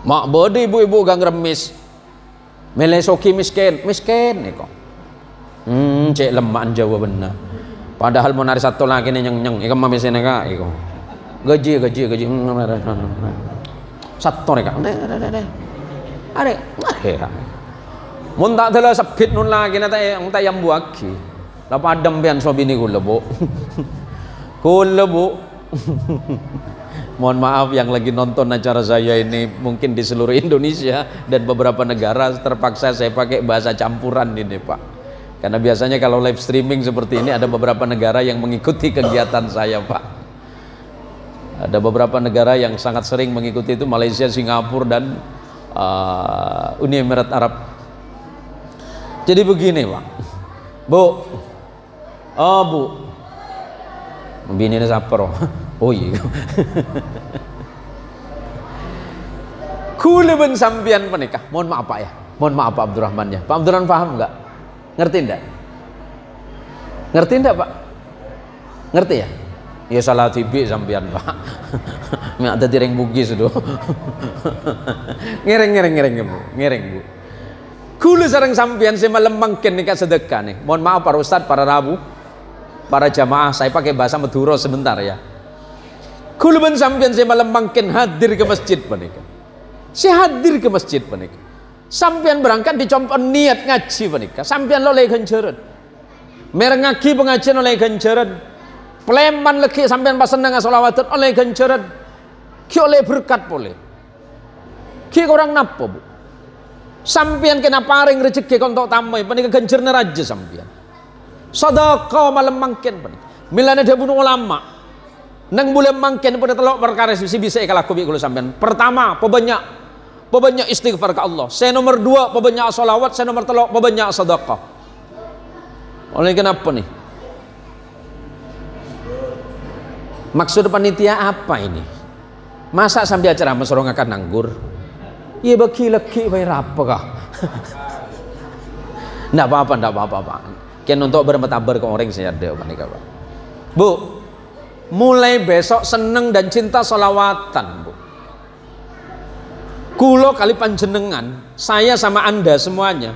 Mak bodi ibu-ibu gang remis melesoki miskin niko. Cek lemak Jawa benar. Padahal mau nari 1 lagi nih nyeng ikan mamisin neka iko. Gaji. Satu neka. Ada. Mun tak telah sepit nun lagi nata yang tayam buaki. La padam pian so bini kula, Bu. Kula, Bu. Mohon maaf yang lagi nonton acara saya ini mungkin di seluruh Indonesia dan beberapa negara, terpaksa saya pakai bahasa campuran ini, Pak. Karena biasanya kalau live streaming seperti ini ada beberapa negara yang mengikuti kegiatan saya, Pak. Ada beberapa negara yang sangat sering mengikuti itu, Malaysia, Singapura dan Uni Emirat Arab. Jadi begini, Pak. Bu. Oh, Bu. Bini ini siapa? Oh iya. Kuleben sampian menikah. Mohon maaf, Pak ya. Mohon maaf Pak Abdurrahman ya. Pak Abdurrahman paham enggak? Ngerti enggak? Ngerti enggak, Pak? Ngerti ya? Ya salah tibi sampian, Pak. Mek ada tireng bugis itu. Ngereng Bu. Ngereng Bu. Kula sareng sampian saya melembangkan nikah sedekah nih. Mohon maaf para ustaz, para rabu, para jamaah, saya pakai bahasa Madura sebentar ya. Kuluban sampean saya melembangkan hadir ke masjid panika. Saya hadir ke masjid panika. Sampean berangkat dicompo niat ngaji panika. Sampean lo oleh ganjaran. Merengaki pengajian oleh ganjaran. Pleman lagi sampean pas seneng sholawatan oleh ganjaran. Ki oleh berkat boleh. Ki orang napa, Bu? Sampean kena paring rezeki kontok tamai panika ganjarna raja sampean. Sedekah melembangkan panika. Milane dia bunuh ulama. Nang boleh mangken pada telok perkara si bisa kalau aku bikin sampean. Pertama, pebanyak istighfar ke Allah. Saya nomor 2, pebanyak salawat. Saya nomor 3, pebanyak sedekah. Oleh kenapa nih? Maksud panitia apa ini? Masa sambil acara mesorong akan nganggur? Iya bagi lagi bayar apa kah? Nggak apa-apa, Pak. Kian untuk bermetabar ke orang saya ada panika, Pak. Bu, mulai besok seneng dan cinta sholawatan, Bu. Kulo kali panjenengan, saya sama Anda semuanya,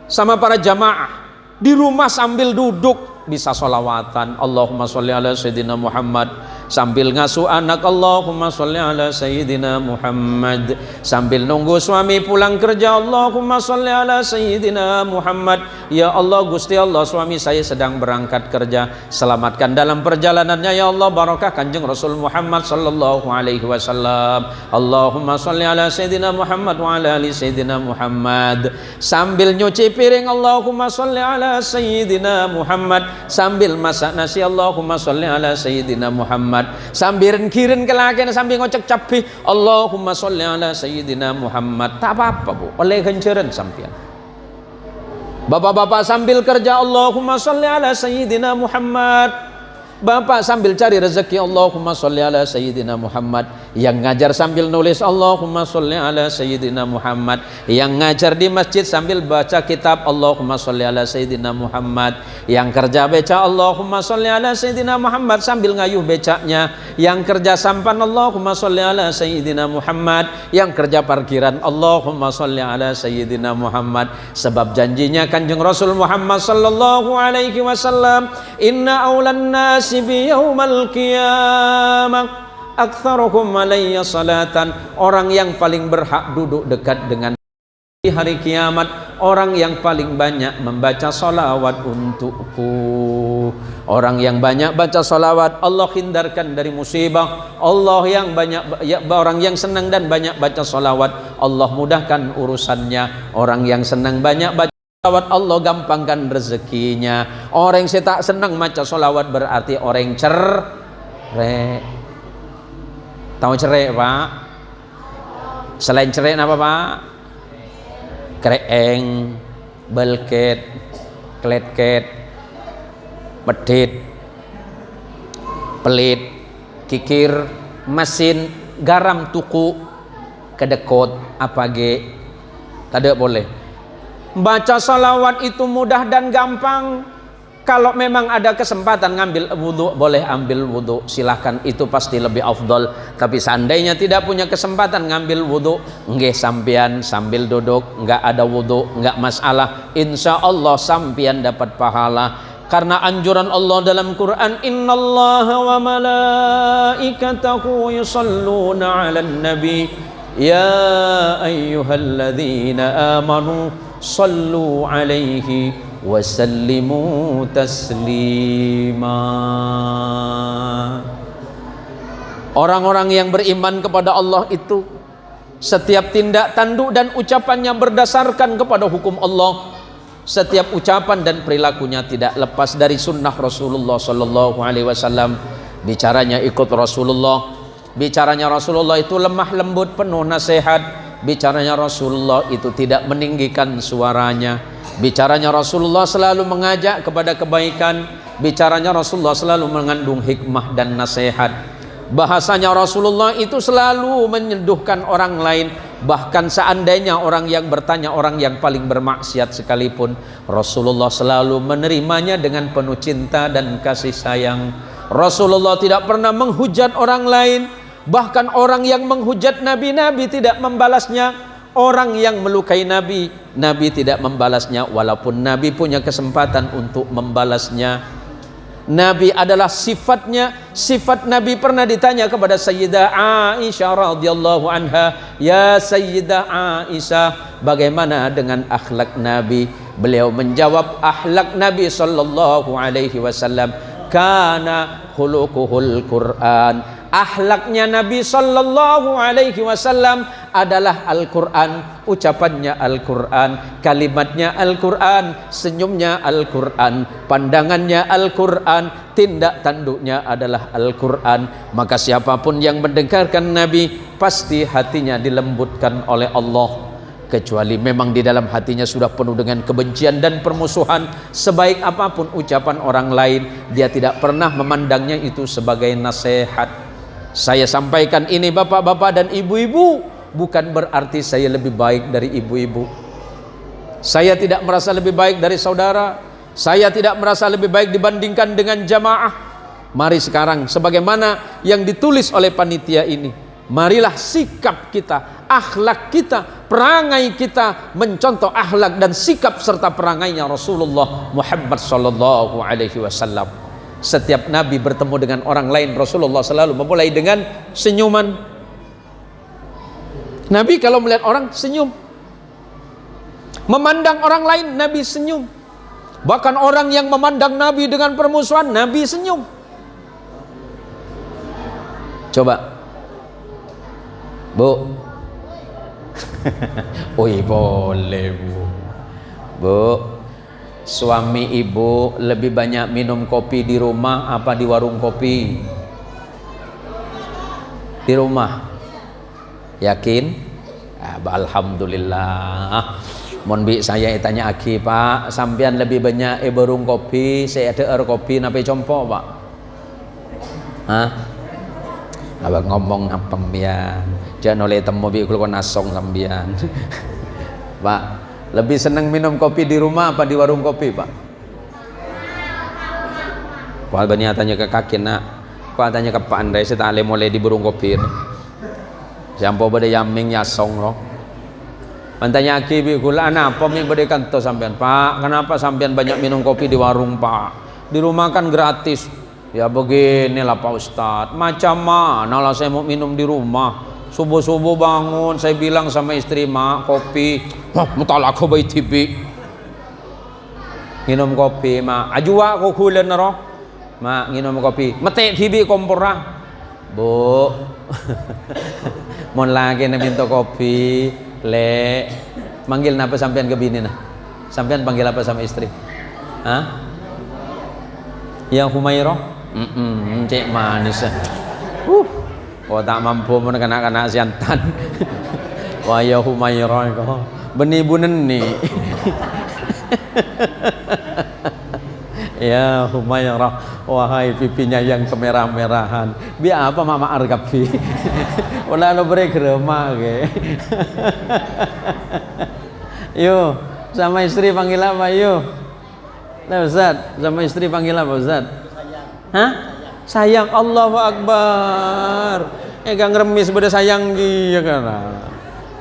sama para jamaah di rumah sambil duduk bisa sholawatan. Allahumma sholli ala sayyidina Muhammad Sambil ngasuh anak, Allahumma sholli ala Sayyidina Muhammad. Sambil nunggu suami pulang kerja, Allahumma sholli ala Sayyidina Muhammad. Ya Allah, Gusti Allah, suami saya sedang berangkat kerja, selamatkan dalam perjalanannya ya Allah. Barakah Kanjeng Rasul Muhammad sallallahu alaihi wasallam. Allahumma sholli ala Sayyidina Muhammad wa ala ali Sayyidina Muhammad. Sambil nyuci piring, Allahumma sholli ala Sayyidina Muhammad. Sambil masak nasi, Allahumma sholli ala Sayyidina Muhammad. Sambil kirin kelakian, sambil ngocek cabai, Allahumma sholli ala Sayyidina Muhammad. Tak apa-apa bu, oleh kenceran sampian. Bapak-bapak sambil kerja, Allahumma sholli ala Sayyidina Muhammad. Bapak sambil cari rezeki, Allahumma sholli ala Sayyidina Muhammad. Yang ngajar sambil nulis, Allahumma sholli ala Sayyidina Muhammad. Yang ngajar di masjid sambil baca kitab, Allahumma sholli ala Sayyidina Muhammad. Yang kerja beca, Allahumma sholli ala Sayyidina Muhammad, sambil ngayuh becaknya. Yang kerja sampan, Allahumma sholli ala Sayyidina Muhammad. Yang kerja parkiran, Allahumma sholli ala Sayyidina Muhammad. Sebab janjinya Kanjeng Rasul Muhammad sallallahu alaihi wasallam, inna aulan nas biyaumal qiyamah aktsaruhum alayya salatan. Orang yang paling berhak duduk dekat dengan di hari kiamat, orang yang paling banyak membaca salawat untukku. Orang yang banyak baca salawat, Allah hindarkan dari musibah. Allah yang banyak orang yang senang dan banyak baca salawat, Allah mudahkan urusannya. Orang yang senang banyak baca salawat, Allah gampangkan rezekinya. Orang yang tak senang baca salawat berarti orang cerai. Tahu cerai pak? Selain cerai apa pak? Kreeng, belket, kletket, pedit, pelit, kikir, mesin, garam tuku, kedekot, apa ge, tidak boleh. Baca salawat itu mudah dan gampang. Kalau memang ada kesempatan ngambil wudhu, boleh ambil wudhu, silahkan, itu pasti lebih afdol. Tapi seandainya tidak punya kesempatan ngambil wudhu, nggih sampian sambil duduk, nggak ada wudhu, nggak masalah. Insya Allah sampian dapat pahala. Karena anjuran Allah dalam Quran, innallaha wa malaikatahu yusalluna 'alan nabi ya ayyuhalladzina amanu sallu 'alaihi wasallimu taslima. Orang-orang yang beriman kepada Allah itu setiap tindak tanduk dan ucapannya berdasarkan kepada hukum Allah. Setiap ucapan dan perilakunya tidak lepas dari sunnah Rasulullah sallallahu alaihi wasallam. Bicaranya ikut Rasulullah. Bicaranya Rasulullah itu lemah lembut, penuh nasihat. Bicaranya Rasulullah itu tidak meninggikan suaranya. Bicaranya Rasulullah selalu mengajak kepada kebaikan. Bicaranya Rasulullah selalu mengandung hikmah dan nasihat. Bahasanya Rasulullah itu selalu menyeduhkan orang lain. Bahkan seandainya orang yang bertanya, orang yang paling bermaksiat sekalipun, Rasulullah selalu menerimanya dengan penuh cinta dan kasih sayang. Rasulullah tidak pernah menghujat orang lain. Bahkan orang yang menghujat Nabi, Nabi tidak membalasnya. Orang yang melukai Nabi, Nabi tidak membalasnya, walaupun Nabi punya kesempatan untuk membalasnya. Nabi adalah sifatnya. Sifat Nabi pernah ditanya kepada Sayyidah Aisyah radhiyallahu anha, ya Sayyidah Aisyah, bagaimana dengan akhlak Nabi? Beliau menjawab, akhlak Nabi sallallahu alaihi wasallam kana khuluquhul Quran. Akhlaknya Nabi sallallahu alaihi wasallam adalah Al-Quran, ucapannya Al-Quran, kalimatnya Al-Quran, senyumnya Al-Quran, pandangannya Al-Quran, tindak tanduknya adalah Al-Quran. Maka siapapun yang mendengarkan Nabi pasti hatinya dilembutkan oleh Allah. Kecuali memang di dalam hatinya sudah penuh dengan kebencian dan permusuhan. Sebaik apapun ucapan orang lain, dia tidak pernah memandangnya itu sebagai nasihat. Saya sampaikan ini bapak-bapak dan ibu-ibu, bukan berarti saya lebih baik dari ibu-ibu. Saya tidak merasa lebih baik dari saudara. Saya tidak merasa lebih baik dibandingkan dengan jamaah. Mari sekarang sebagaimana yang ditulis oleh panitia ini, marilah sikap kita, akhlak kita, perangai kita mencontoh akhlak dan sikap serta perangainya Rasulullah Muhammad sallallahu alaihi wasallam. Setiap Nabi bertemu dengan orang lain, Rasulullah selalu memulai dengan senyuman. Nabi kalau melihat orang senyum, memandang orang lain Nabi senyum. Bahkan orang yang memandang Nabi dengan permusuhan, Nabi senyum. Coba Bu. Oi, boleh Bu. Bu, suami ibu lebih banyak minum kopi di rumah apa di warung kopi? Di rumah. Yakin? Alhamdulillah. Mon bi saya tanya aki Pak, sampean lebih banyak warung kopi, saya ada kopi nape compo Pak? Hah? Abang ngomong apa sampean? Jangan oleh temu bi kula nasong sampean. Pak, lebih seneng minum kopi di rumah apa di warung kopi Pak? Pak banyak tanya ke kaki nak, Pak tanya ke Pak Andai, saya tak mulai di burung kopi. Jampo pada yaming yasong loh. Mantanya aki bi kula apa mi bade kanto sampean Pak? Kenapa sampean banyak minum kopi di warung Pak? Di rumah kan gratis. Ya beginilah Pak Ustadz. Macam mana lah saya mau minum di rumah? Subuh-subuh bangun, saya bilang sama istri, Mak, kopi. Wah, mutalak ko ba itibi? Minum kopi, Mak. Ajwa ko kulen na ro. Mak, minum kopi. Mate tibi kompora. Bu. Mon lagi na minto kopi. Le. Manggil napa sampean ke bini na? Sampean panggil apa sama istri? Hah? Ya Humairah? Cek manis. Oh tak mampu mun kena siantan. Wah ya Humairah kok beni buneni. Ya Humairah, wahai pipinya yang kemerah-merahan. Bi apa mama argapi? Wala lo bre grema ge. Yo, sama istri panggil apa yo? Nah Ustaz, sama istri panggil apa Ustaz? Hah? Sayang. Allahu Akbar. Gak ngeremis pada sayang dia kan.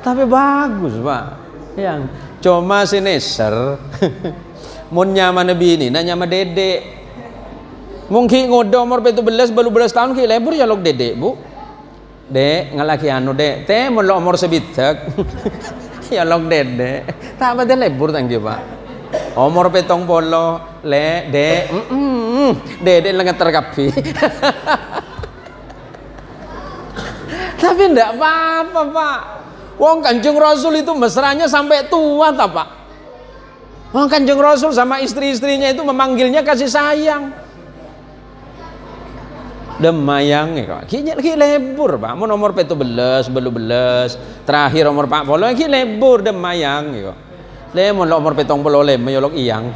Tapi bagus Pak. Yang cuma sineser. Mun nyaman nabi ini, nanya sama dedek. Mungkin ngodo umur 17 baru belas tahun ki lebur ya lok dedek Bu. Dek ngalaki anu dek. Teh mun umur sebitak. Ya lok dedek. Tak bade lebur tang dia Pak. Umur petong polo le dek. Dedek lengan terkapi. Tapi ndak apa-apa Pak. Wong Kanjeng Rasul itu mesranya sampai tua tak Pak? Wong Kanjeng Rasul sama istri-istrinya itu memanggilnya kasih sayang. Demayang kok. Ki lebur Pak. Mun umur 17, belu belas, terakhir umur 40 ki lebur demayang kok. Le mun umur 70 le mayolok iyang.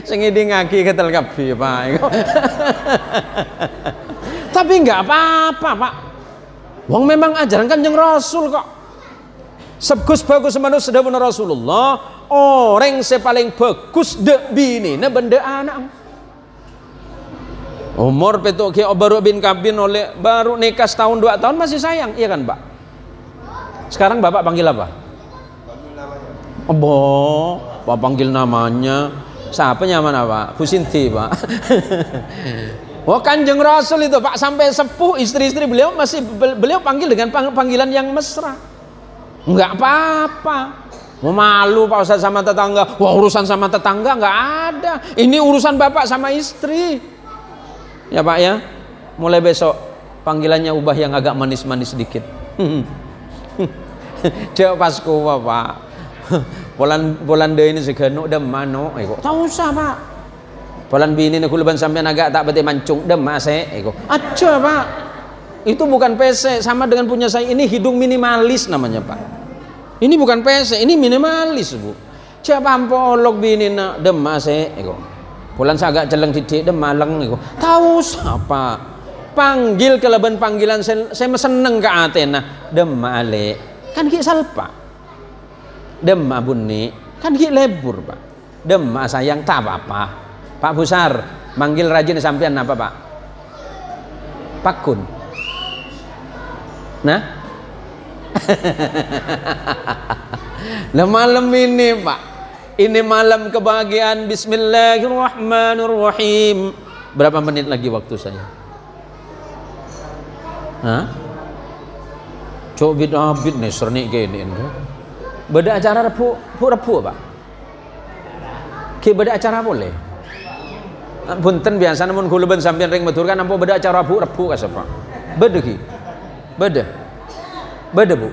Sing ngaki ketel kabeh Pak. Tapi enggak apa-apa Pak. Wong memang ajaran Kanjeng Rasul kok. Sebagus manusia sedawuh Rasulullah, orang yang paling bagus dek bini na benda anak. Umur petuk ki baru bin kabin oleh baru nikah setahun 2 tahun masih sayang, iya kan Pak? Sekarang Bapak panggil apa? Pak panggil namanya. Siapa nyaman Pak? Bu Sinti Pak. Wah Kanjeng Rasul itu Pak sampai sepuh istri-istri beliau masih beliau panggil dengan panggilan yang mesra. Enggak apa-apa. Mau malu Pak Ustaz sama tetangga. Wah urusan sama tetangga enggak ada. Ini urusan Bapak sama istri. Ya Pak ya. Mulai besok panggilannya ubah yang agak manis-manis sedikit. Cek pas kuwa Pak. Bulan deh ini segenuk dem mano. Tahu usah Pak. Bulan bini aku leban sampai agak tak bete mancung dem ase. Aja Pak. Itu bukan PC, sama dengan punya saya ini hidung minimalis namanya Pak. Ini bukan PC, ini minimalis Bu. Siapa ampolok bini nak dem ase. Bulan saya agak celeng titik dem maleng. Tahu siapa? Panggil keleban panggilan saya seneng ke Athena dem ale. Kan ki salpa. Dem abuni kan ki lebur Pak. Dem sayang tak apa-apa. Pak Busar, manggil rajin sampean apa Pak? Pakun. Nah, nah malam ini Pak, Ini malam kebahagiaan. Bismillahirrahmanirrahim. Berapa menit lagi waktu saya? Hah? Cobit abid nih sernik gini. Beda acara repu apa? Ki beda acara boleh. Punten biasa namun kula ben sampeyan ring matur kan ampo beda acara repu ka sapa? Beda ki. Beda. Beda Bu.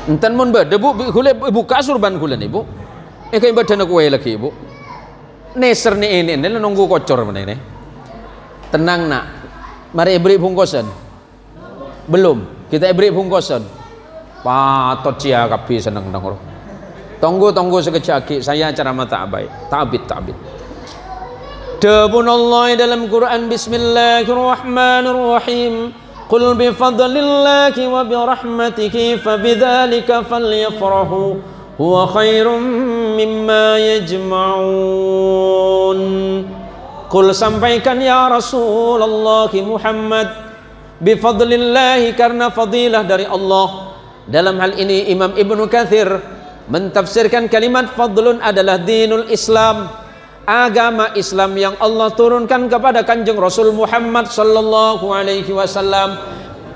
Enten mun beda Bu, kula buka surban kula nih Bu. Kaya beda nak kue lagi Bu. Neser nih ini nunggu kocor mana ini. Tenang nak. Mari beri bungkusan. Belum. Kita beri bungkusan. Patot cia kapi senang dengor. Tunggu sekejap. Saya ceramah ta'abid. Debun Allah dalam Quran. Bismillahirrahmanirrahim. Qul bifadlillahi wa birahmatihi fabidzalika falyafrahu huwa khairum mimma yajma'un. Qul sampaikan ya Rasulullah Muhammad, bifadlillahi karena fadilah dari Allah. Dalam hal ini Imam Ibnu Katsir mentafsirkan kalimat fadlun adalah dinul Islam, agama Islam yang Allah turunkan kepada Kanjeng Rasul Muhammad sallallahu alaihi wasallam.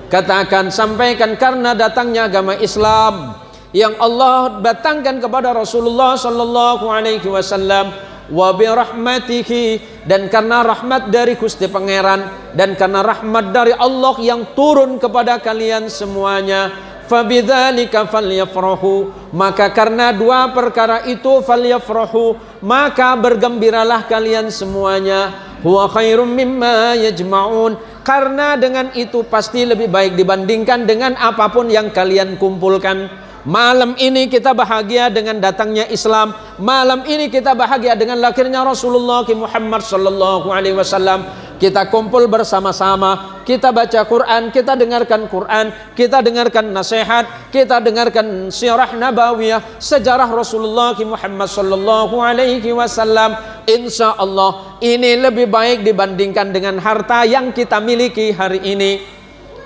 Katakan, sampaikan karena datangnya agama Islam yang Allah datangkan kepada Rasulullah sallallahu alaihi wasallam, wa bi rahmatihi, dan karena rahmat dari Gusti Pangeran dan karena rahmat dari Allah yang turun kepada kalian semuanya, fabidzalika falyafrahu, maka karena dua perkara itu falyafrahu, maka bergembiralah kalian semuanya, huwa khairum mimma yajma'un, karena dengan itu pasti lebih baik dibandingkan dengan apapun yang kalian kumpulkan. Malam ini kita bahagia dengan datangnya Islam. Malam ini kita bahagia dengan lahirnya Rasulullah Muhammad sallallahu alaihi wasallam. Kita kumpul bersama-sama, kita baca Quran, kita dengarkan Quran, kita dengarkan nasihat, kita dengarkan sirah nabawiyah, sejarah Rasulullah Muhammad sallallahu alaihi wasallam. Insya Allah ini lebih baik dibandingkan dengan harta yang kita miliki hari ini.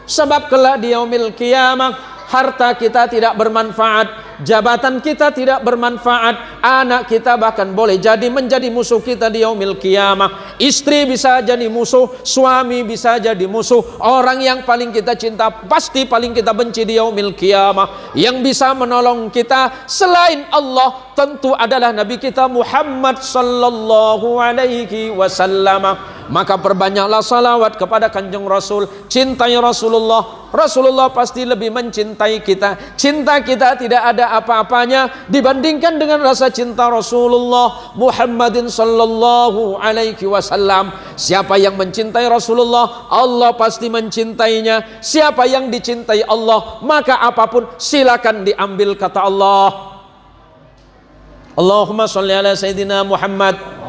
Sebab kelak di yaumil qiyamah harta kita tidak bermanfaat, jabatan kita tidak bermanfaat, anak kita bahkan boleh jadi menjadi musuh kita di yaumil qiyamah. Istri bisa jadi musuh, suami bisa jadi musuh, orang yang paling kita cinta pasti paling kita benci di yaumil qiyamah. Yang bisa menolong kita selain Allah tentu adalah Nabi kita Muhammad sallallahu alaihi wasallam. Maka perbanyaklah salawat kepada Kanjeng Rasul. Cintai Rasulullah. Rasulullah pasti lebih mencintai kita. Cinta kita tidak ada apa-apanya dibandingkan dengan rasa cinta Rasulullah Muhammadin sallallahu alaihi wasallam. Siapa yang mencintai Rasulullah, Allah pasti mencintainya. Siapa yang dicintai Allah, maka apapun silakan diambil, kata Allah. Allahumma sholli ala Sayyidina Muhammad.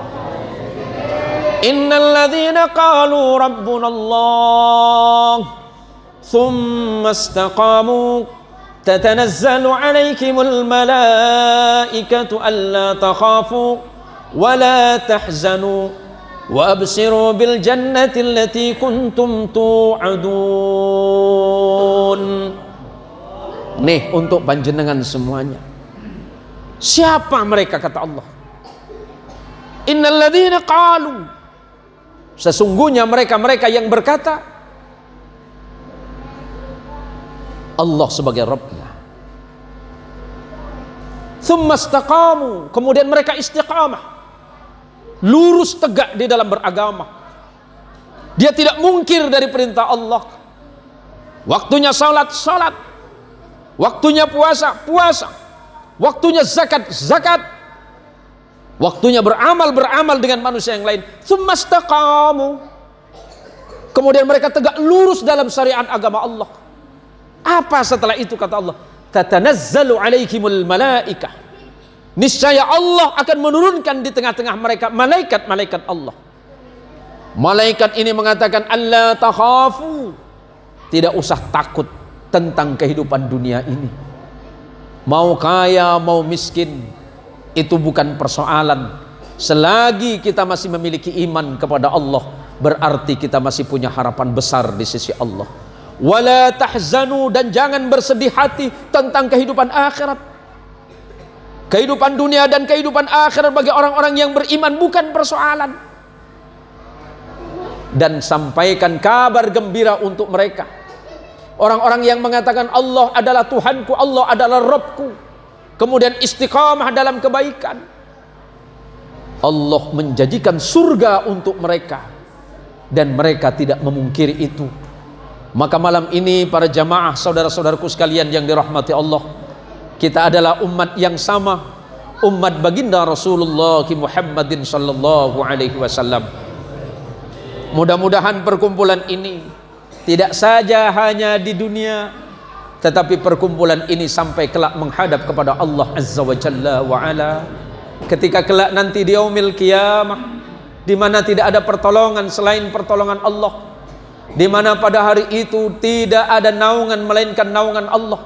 Innal ladzina qalu rabbuna Allah thumma istaqamu tatanazzalu alaihimul malaikatu alla takhafu wa la tahzanu wa abshiru bil jannati allati kuntum tu'adun. Nih untuk panjenengan semuanya. Siapa mereka, kata Allah? Innal ladzina qalu, sesungguhnya mereka-mereka yang berkata Allah sebagai Rabbnya. Tsumma istaqamu, kemudian mereka istiqamah, lurus tegak di dalam beragama. Dia tidak mungkir dari perintah Allah. Waktunya salat, salat. Waktunya puasa, puasa. Waktunya zakat, zakat. Waktunya beramal, beramal dengan manusia yang lain. Tsumma istaqamu, kemudian mereka tegak lurus dalam syariat agama Allah. Apa setelah itu, kata Allah? Tatanazzalu alaihimul malaikah, niscaya Allah akan menurunkan di tengah-tengah mereka malaikat-malaikat Allah. Malaikat ini mengatakan, alla takhafu, tidak usah takut tentang kehidupan dunia ini. Mau kaya, mau miskin, itu bukan persoalan. Selagi kita masih memiliki iman kepada Allah, berarti kita masih punya harapan besar di sisi Allah. Wala tahzanu, dan jangan bersedih hati tentang kehidupan akhirat. Kehidupan dunia dan kehidupan akhirat bagi orang-orang yang beriman bukan persoalan. Dan sampaikan kabar gembira untuk mereka. Orang-orang yang mengatakan Allah adalah Tuhanku, Allah adalah Rabbku, kemudian istiqamah dalam kebaikan, Allah menjanjikan surga untuk mereka, dan mereka tidak memungkiri itu. Maka malam ini para jamaah, saudara-saudaraku sekalian yang dirahmati Allah, kita adalah umat yang sama, umat baginda Rasulullah Muhammadin sallallahu alaihi wasallam. Mudah-mudahan perkumpulan ini tidak saja hanya di dunia, tetapi perkumpulan ini sampai kelak menghadap kepada Allah Azza wa Jalla wa Ala. Ketika kelak nanti di yaumil qiyamah, di mana tidak ada pertolongan selain pertolongan Allah, di mana pada hari itu tidak ada naungan melainkan naungan Allah,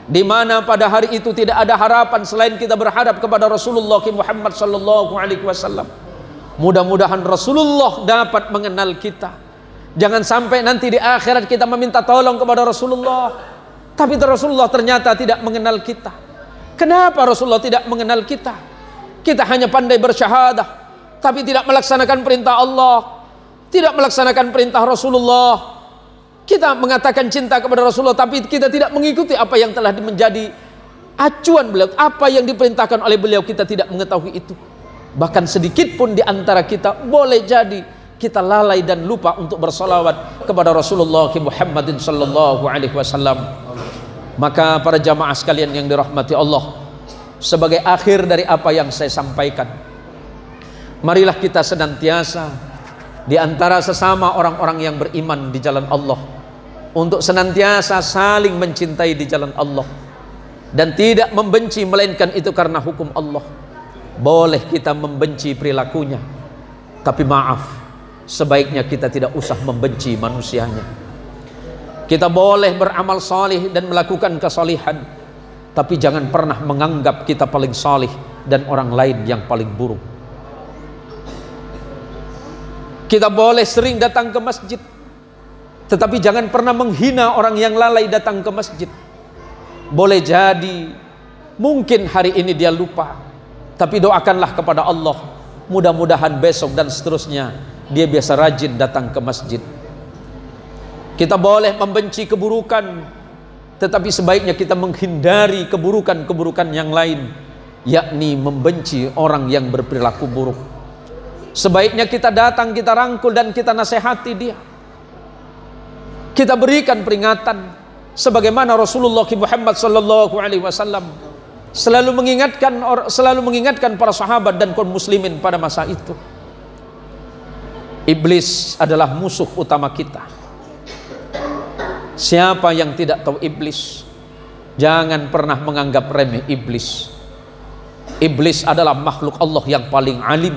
di mana pada hari itu tidak ada harapan selain kita berhadap kepada Rasulullah Muhammad sallallahu alaihi wasallam. Mudah-mudahan Rasulullah dapat mengenal kita. Jangan sampai nanti di akhirat kita meminta tolong kepada Rasulullah, tapi Rasulullah ternyata tidak mengenal kita. Kenapa Rasulullah tidak mengenal kita? Kita hanya pandai bersyahadah, tapi tidak melaksanakan perintah Allah, tidak melaksanakan perintah Rasulullah. Kita mengatakan cinta kepada Rasulullah, tapi kita tidak mengikuti apa yang telah menjadi acuan beliau. Apa yang diperintahkan oleh beliau kita tidak mengetahui itu. Bahkan sedikit pun di antara kita boleh jadi kita lalai dan lupa untuk bersalawat kepada Rasulullah Muhammadin sallallahu alaihi wasallam. Maka para jamaah sekalian yang dirahmati Allah, sebagai akhir dari apa yang saya sampaikan, marilah kita senantiasa di antara sesama orang-orang yang beriman di jalan Allah untuk senantiasa saling mencintai di jalan Allah dan tidak membenci melainkan itu karena hukum Allah. Boleh kita membenci perilakunya, tapi maaf, sebaiknya kita tidak usah membenci manusianya. Kita boleh beramal salih dan melakukan kesalihan, tapi jangan pernah menganggap kita paling salih dan orang lain yang paling buruk. Kita boleh sering datang ke masjid, tetapi jangan pernah menghina orang yang lalai datang ke masjid. Boleh jadi mungkin hari ini dia lupa, tapi doakanlah kepada Allah, mudah-mudahan besok dan seterusnya dia biasa rajin datang ke masjid. Kita boleh membenci keburukan, tetapi sebaiknya kita menghindari keburukan-keburukan yang lain, yakni membenci orang yang berperilaku buruk. Sebaiknya kita datang, kita rangkul dan kita nasihati dia. Kita berikan peringatan sebagaimana Rasulullah Muhammad sallallahu alaihi wasallam selalu mengingatkan para sahabat dan kaum muslimin pada masa itu. Iblis adalah musuh utama kita. Siapa yang tidak tahu iblis, jangan pernah menganggap remeh iblis. Iblis adalah makhluk Allah yang paling alim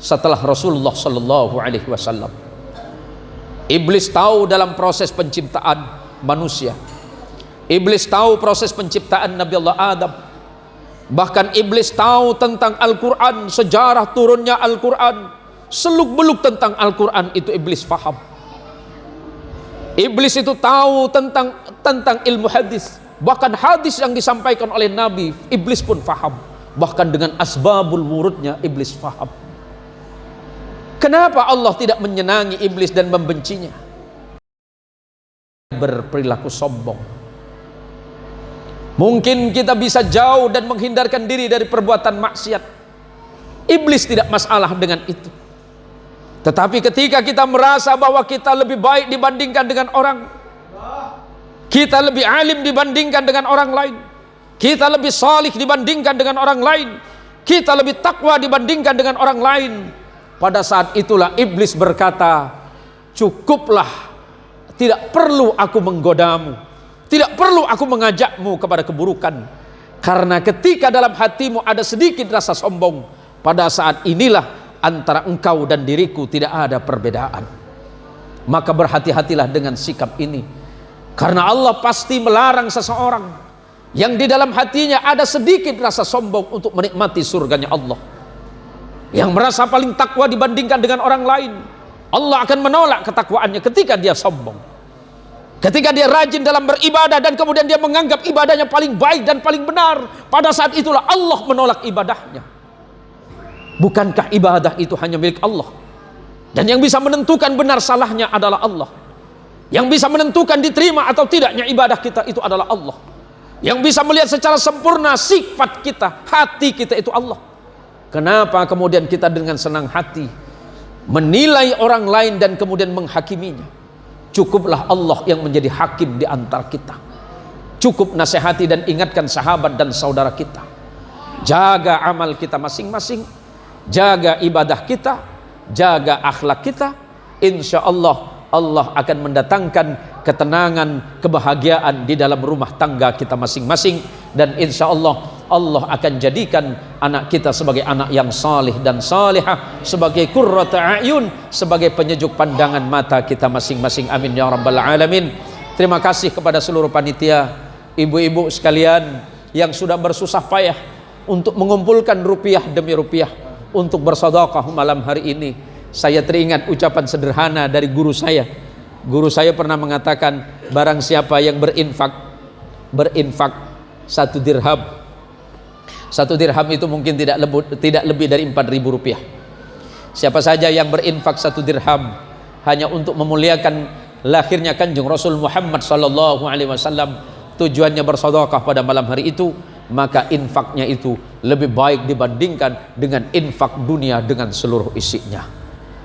setelah Rasulullah sallallahu alaihi wasallam. Iblis tahu dalam proses penciptaan manusia. Iblis tahu proses penciptaan Nabi Allah Adam. Bahkan iblis tahu tentang Al-Quran, sejarah turunnya Al-Quran, seluk-beluk tentang Al-Quran itu iblis faham. Iblis itu tahu tentang ilmu hadis. Bahkan hadis yang disampaikan oleh Nabi, iblis pun faham. Bahkan dengan asbabul wurudnya iblis faham. Kenapa Allah tidak menyenangi iblis dan membencinya? Berperilaku sombong. Mungkin kita bisa jauh dan menghindarkan diri dari perbuatan maksiat. Iblis tidak masalah dengan itu. Tetapi ketika kita merasa bahwa kita lebih baik dibandingkan dengan orang, kita lebih alim dibandingkan dengan orang lain, kita lebih salih dibandingkan dengan orang lain, kita lebih takwa dibandingkan dengan orang lain, pada saat itulah iblis berkata, cukuplah, tidak perlu aku menggodamu, tidak perlu aku mengajakmu kepada keburukan, karena ketika dalam hatimu ada sedikit rasa sombong, pada saat inilah antara engkau dan diriku tidak ada perbedaan. Maka berhati-hatilah dengan sikap ini, karena Allah pasti melarang seseorang yang di dalam hatinya ada sedikit rasa sombong untuk menikmati surganya Allah. Yang merasa paling takwa dibandingkan dengan orang lain, Allah akan menolak ketakwaannya ketika dia sombong. ketika dia rajin dalam beribadah dan kemudian dia menganggap ibadahnya paling baik dan paling benar, pada saat itulah Allah menolak ibadahnya. Bukankah ibadah itu hanya milik Allah? Dan yang bisa menentukan benar salahnya adalah Allah. Yang bisa menentukan diterima atau tidaknya ibadah kita itu adalah Allah. Yang bisa melihat secara sempurna sifat kita, hati kita itu Allah. Kenapa kemudian kita dengan senang hati menilai orang lain dan kemudian menghakiminya? Cukuplah Allah yang menjadi hakim di antara kita. Cukup nasihati dan ingatkan sahabat dan saudara kita. Jaga amal kita masing-masing, jaga ibadah kita, jaga akhlak kita. Insya Allah Allah akan mendatangkan ketenangan, kebahagiaan di dalam rumah tangga kita masing-masing. Dan insya Allah Allah akan jadikan anak kita sebagai anak yang salih dan salihah, sebagai qurrata a'yun, sebagai penyejuk pandangan mata kita masing-masing. Amin ya rabbal alamin. Terima kasih kepada seluruh panitia, ibu-ibu sekalian yang sudah bersusah payah untuk mengumpulkan rupiah demi rupiah untuk bersedekah malam hari ini. Saya teringat ucapan sederhana dari guru saya. Guru saya pernah mengatakan, barang siapa yang berinfak 1 dirham. 1 dirham itu mungkin tidak lebih dari 4.000 rupiah. Siapa saja yang berinfak 1 dirham hanya untuk memuliakan lahirnya Kanjeng Rasul Muhammad sallallahu alaihi wasallam, tujuannya bersedekah pada malam hari itu, maka infaknya itu lebih baik dibandingkan dengan infak dunia dengan seluruh isinya.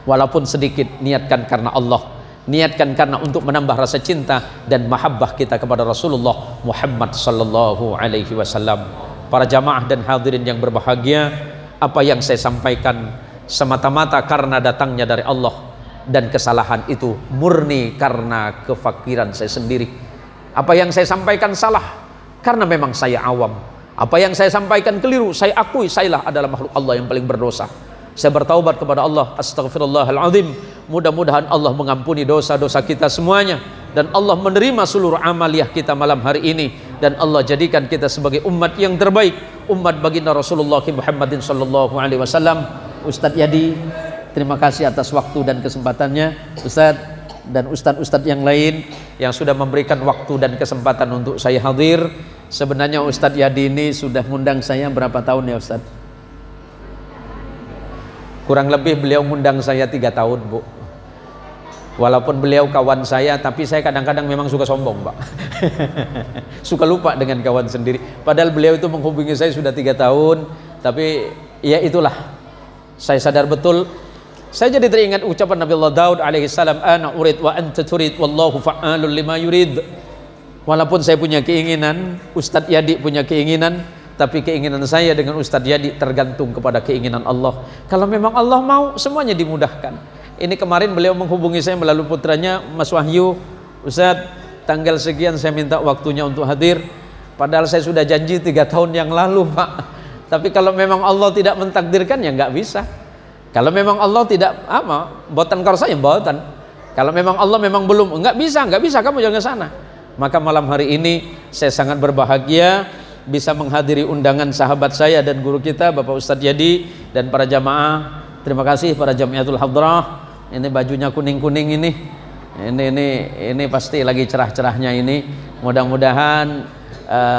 Walaupun sedikit, niatkan karena Allah, niatkan karena untuk menambah rasa cinta dan mahabbah kita kepada Rasulullah Muhammad sallallahu alaihi wasallam. Para jamaah dan hadirin yang berbahagia, apa yang saya sampaikan semata-mata karena datangnya dari Allah, dan kesalahan itu murni karena kefakiran saya sendiri. Apa yang saya sampaikan salah karena memang saya awam. Apa yang saya sampaikan keliru, saya akui sayalah adalah makhluk Allah yang paling berdosa. Saya bertaubat kepada Allah, astaghfirullahaladzim. Mudah-mudahan Allah mengampuni dosa-dosa kita semuanya, dan Allah menerima seluruh amaliyah kita malam hari ini, dan Allah jadikan kita sebagai umat yang terbaik, umat baginda Rasulullah Muhammadin sallallahu alaihi wasallam. Ustadz Yadi, terima kasih atas waktu dan kesempatannya, Ustadz, dan ustadz-ustadz yang lain yang sudah memberikan waktu dan kesempatan untuk saya hadir. Sebenarnya Ustadz Yadi ini sudah mengundang saya berapa tahun ya Ustadz? Kurang lebih beliau ngundang saya 3 tahun, Bu. Walaupun beliau kawan saya, tapi saya kadang-kadang memang suka sombong, Pak. Suka lupa dengan kawan sendiri. Padahal beliau itu menghubungi saya sudah 3 tahun, tapi ya itulah. Saya sadar betul. Saya jadi teringat ucapan Nabi Allah Daud alaihi salam, ana urid wa anta turid wallahu fa'alul lima yurid. Walaupun saya punya keinginan, Ustadz Yadi punya keinginan, tapi keinginan saya dengan Ustadz Yadi tergantung kepada keinginan Allah. Kalau memang Allah mau, semuanya dimudahkan. Ini kemarin beliau menghubungi saya melalui putranya, Mas Wahyu, Ustadz, tanggal sekian saya minta waktunya untuk hadir. Padahal saya sudah janji 3 tahun yang lalu, Pak. Tapi kalau memang Allah tidak mentakdirkan, ya nggak bisa. Kalau memang Allah tidak botan korsa ya botan. Kalau memang Allah memang belum, nggak bisa, kamu jangan ke sana. Maka malam hari ini saya sangat berbahagia bisa menghadiri undangan sahabat saya dan guru kita Bapak Ustadz Yadi dan para jamaah. Terima kasih para Jamiatul Hadrah. Ini bajunya kuning-kuning ini. Ini pasti lagi cerah-cerahnya ini. Mudah-mudahan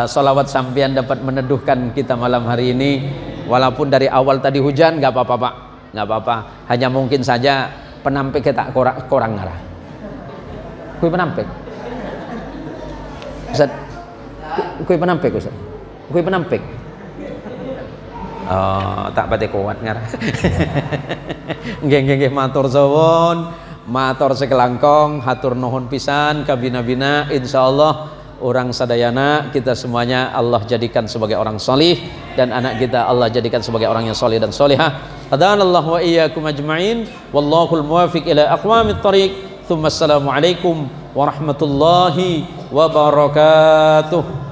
sholawat sampean dapat meneduhkan kita malam hari ini. Walaupun dari awal tadi hujan, nggak apa-apa Pak, nggak apa-apa. Hanya mungkin saja penampik kita kurang ngarah. Kui penampik. Ustaz, kui penampik Ustaz. Kui penampik. Oh, tak pati kuat ngarah. Nggih matur suwun, matur sekelangkong, hatur nuhun pisan kabina-bina. Insyaallah orang sadayana kita semuanya Allah jadikan sebagai orang salih, dan anak kita Allah jadikan sebagai orang yang salih dan salihah. Hadanallahu wa iyyakum ajma'in. Wallahul muwaffiq ila aqwamit thariq. Tsumma assalamu alaikum warahmatullahi wabarakatuh.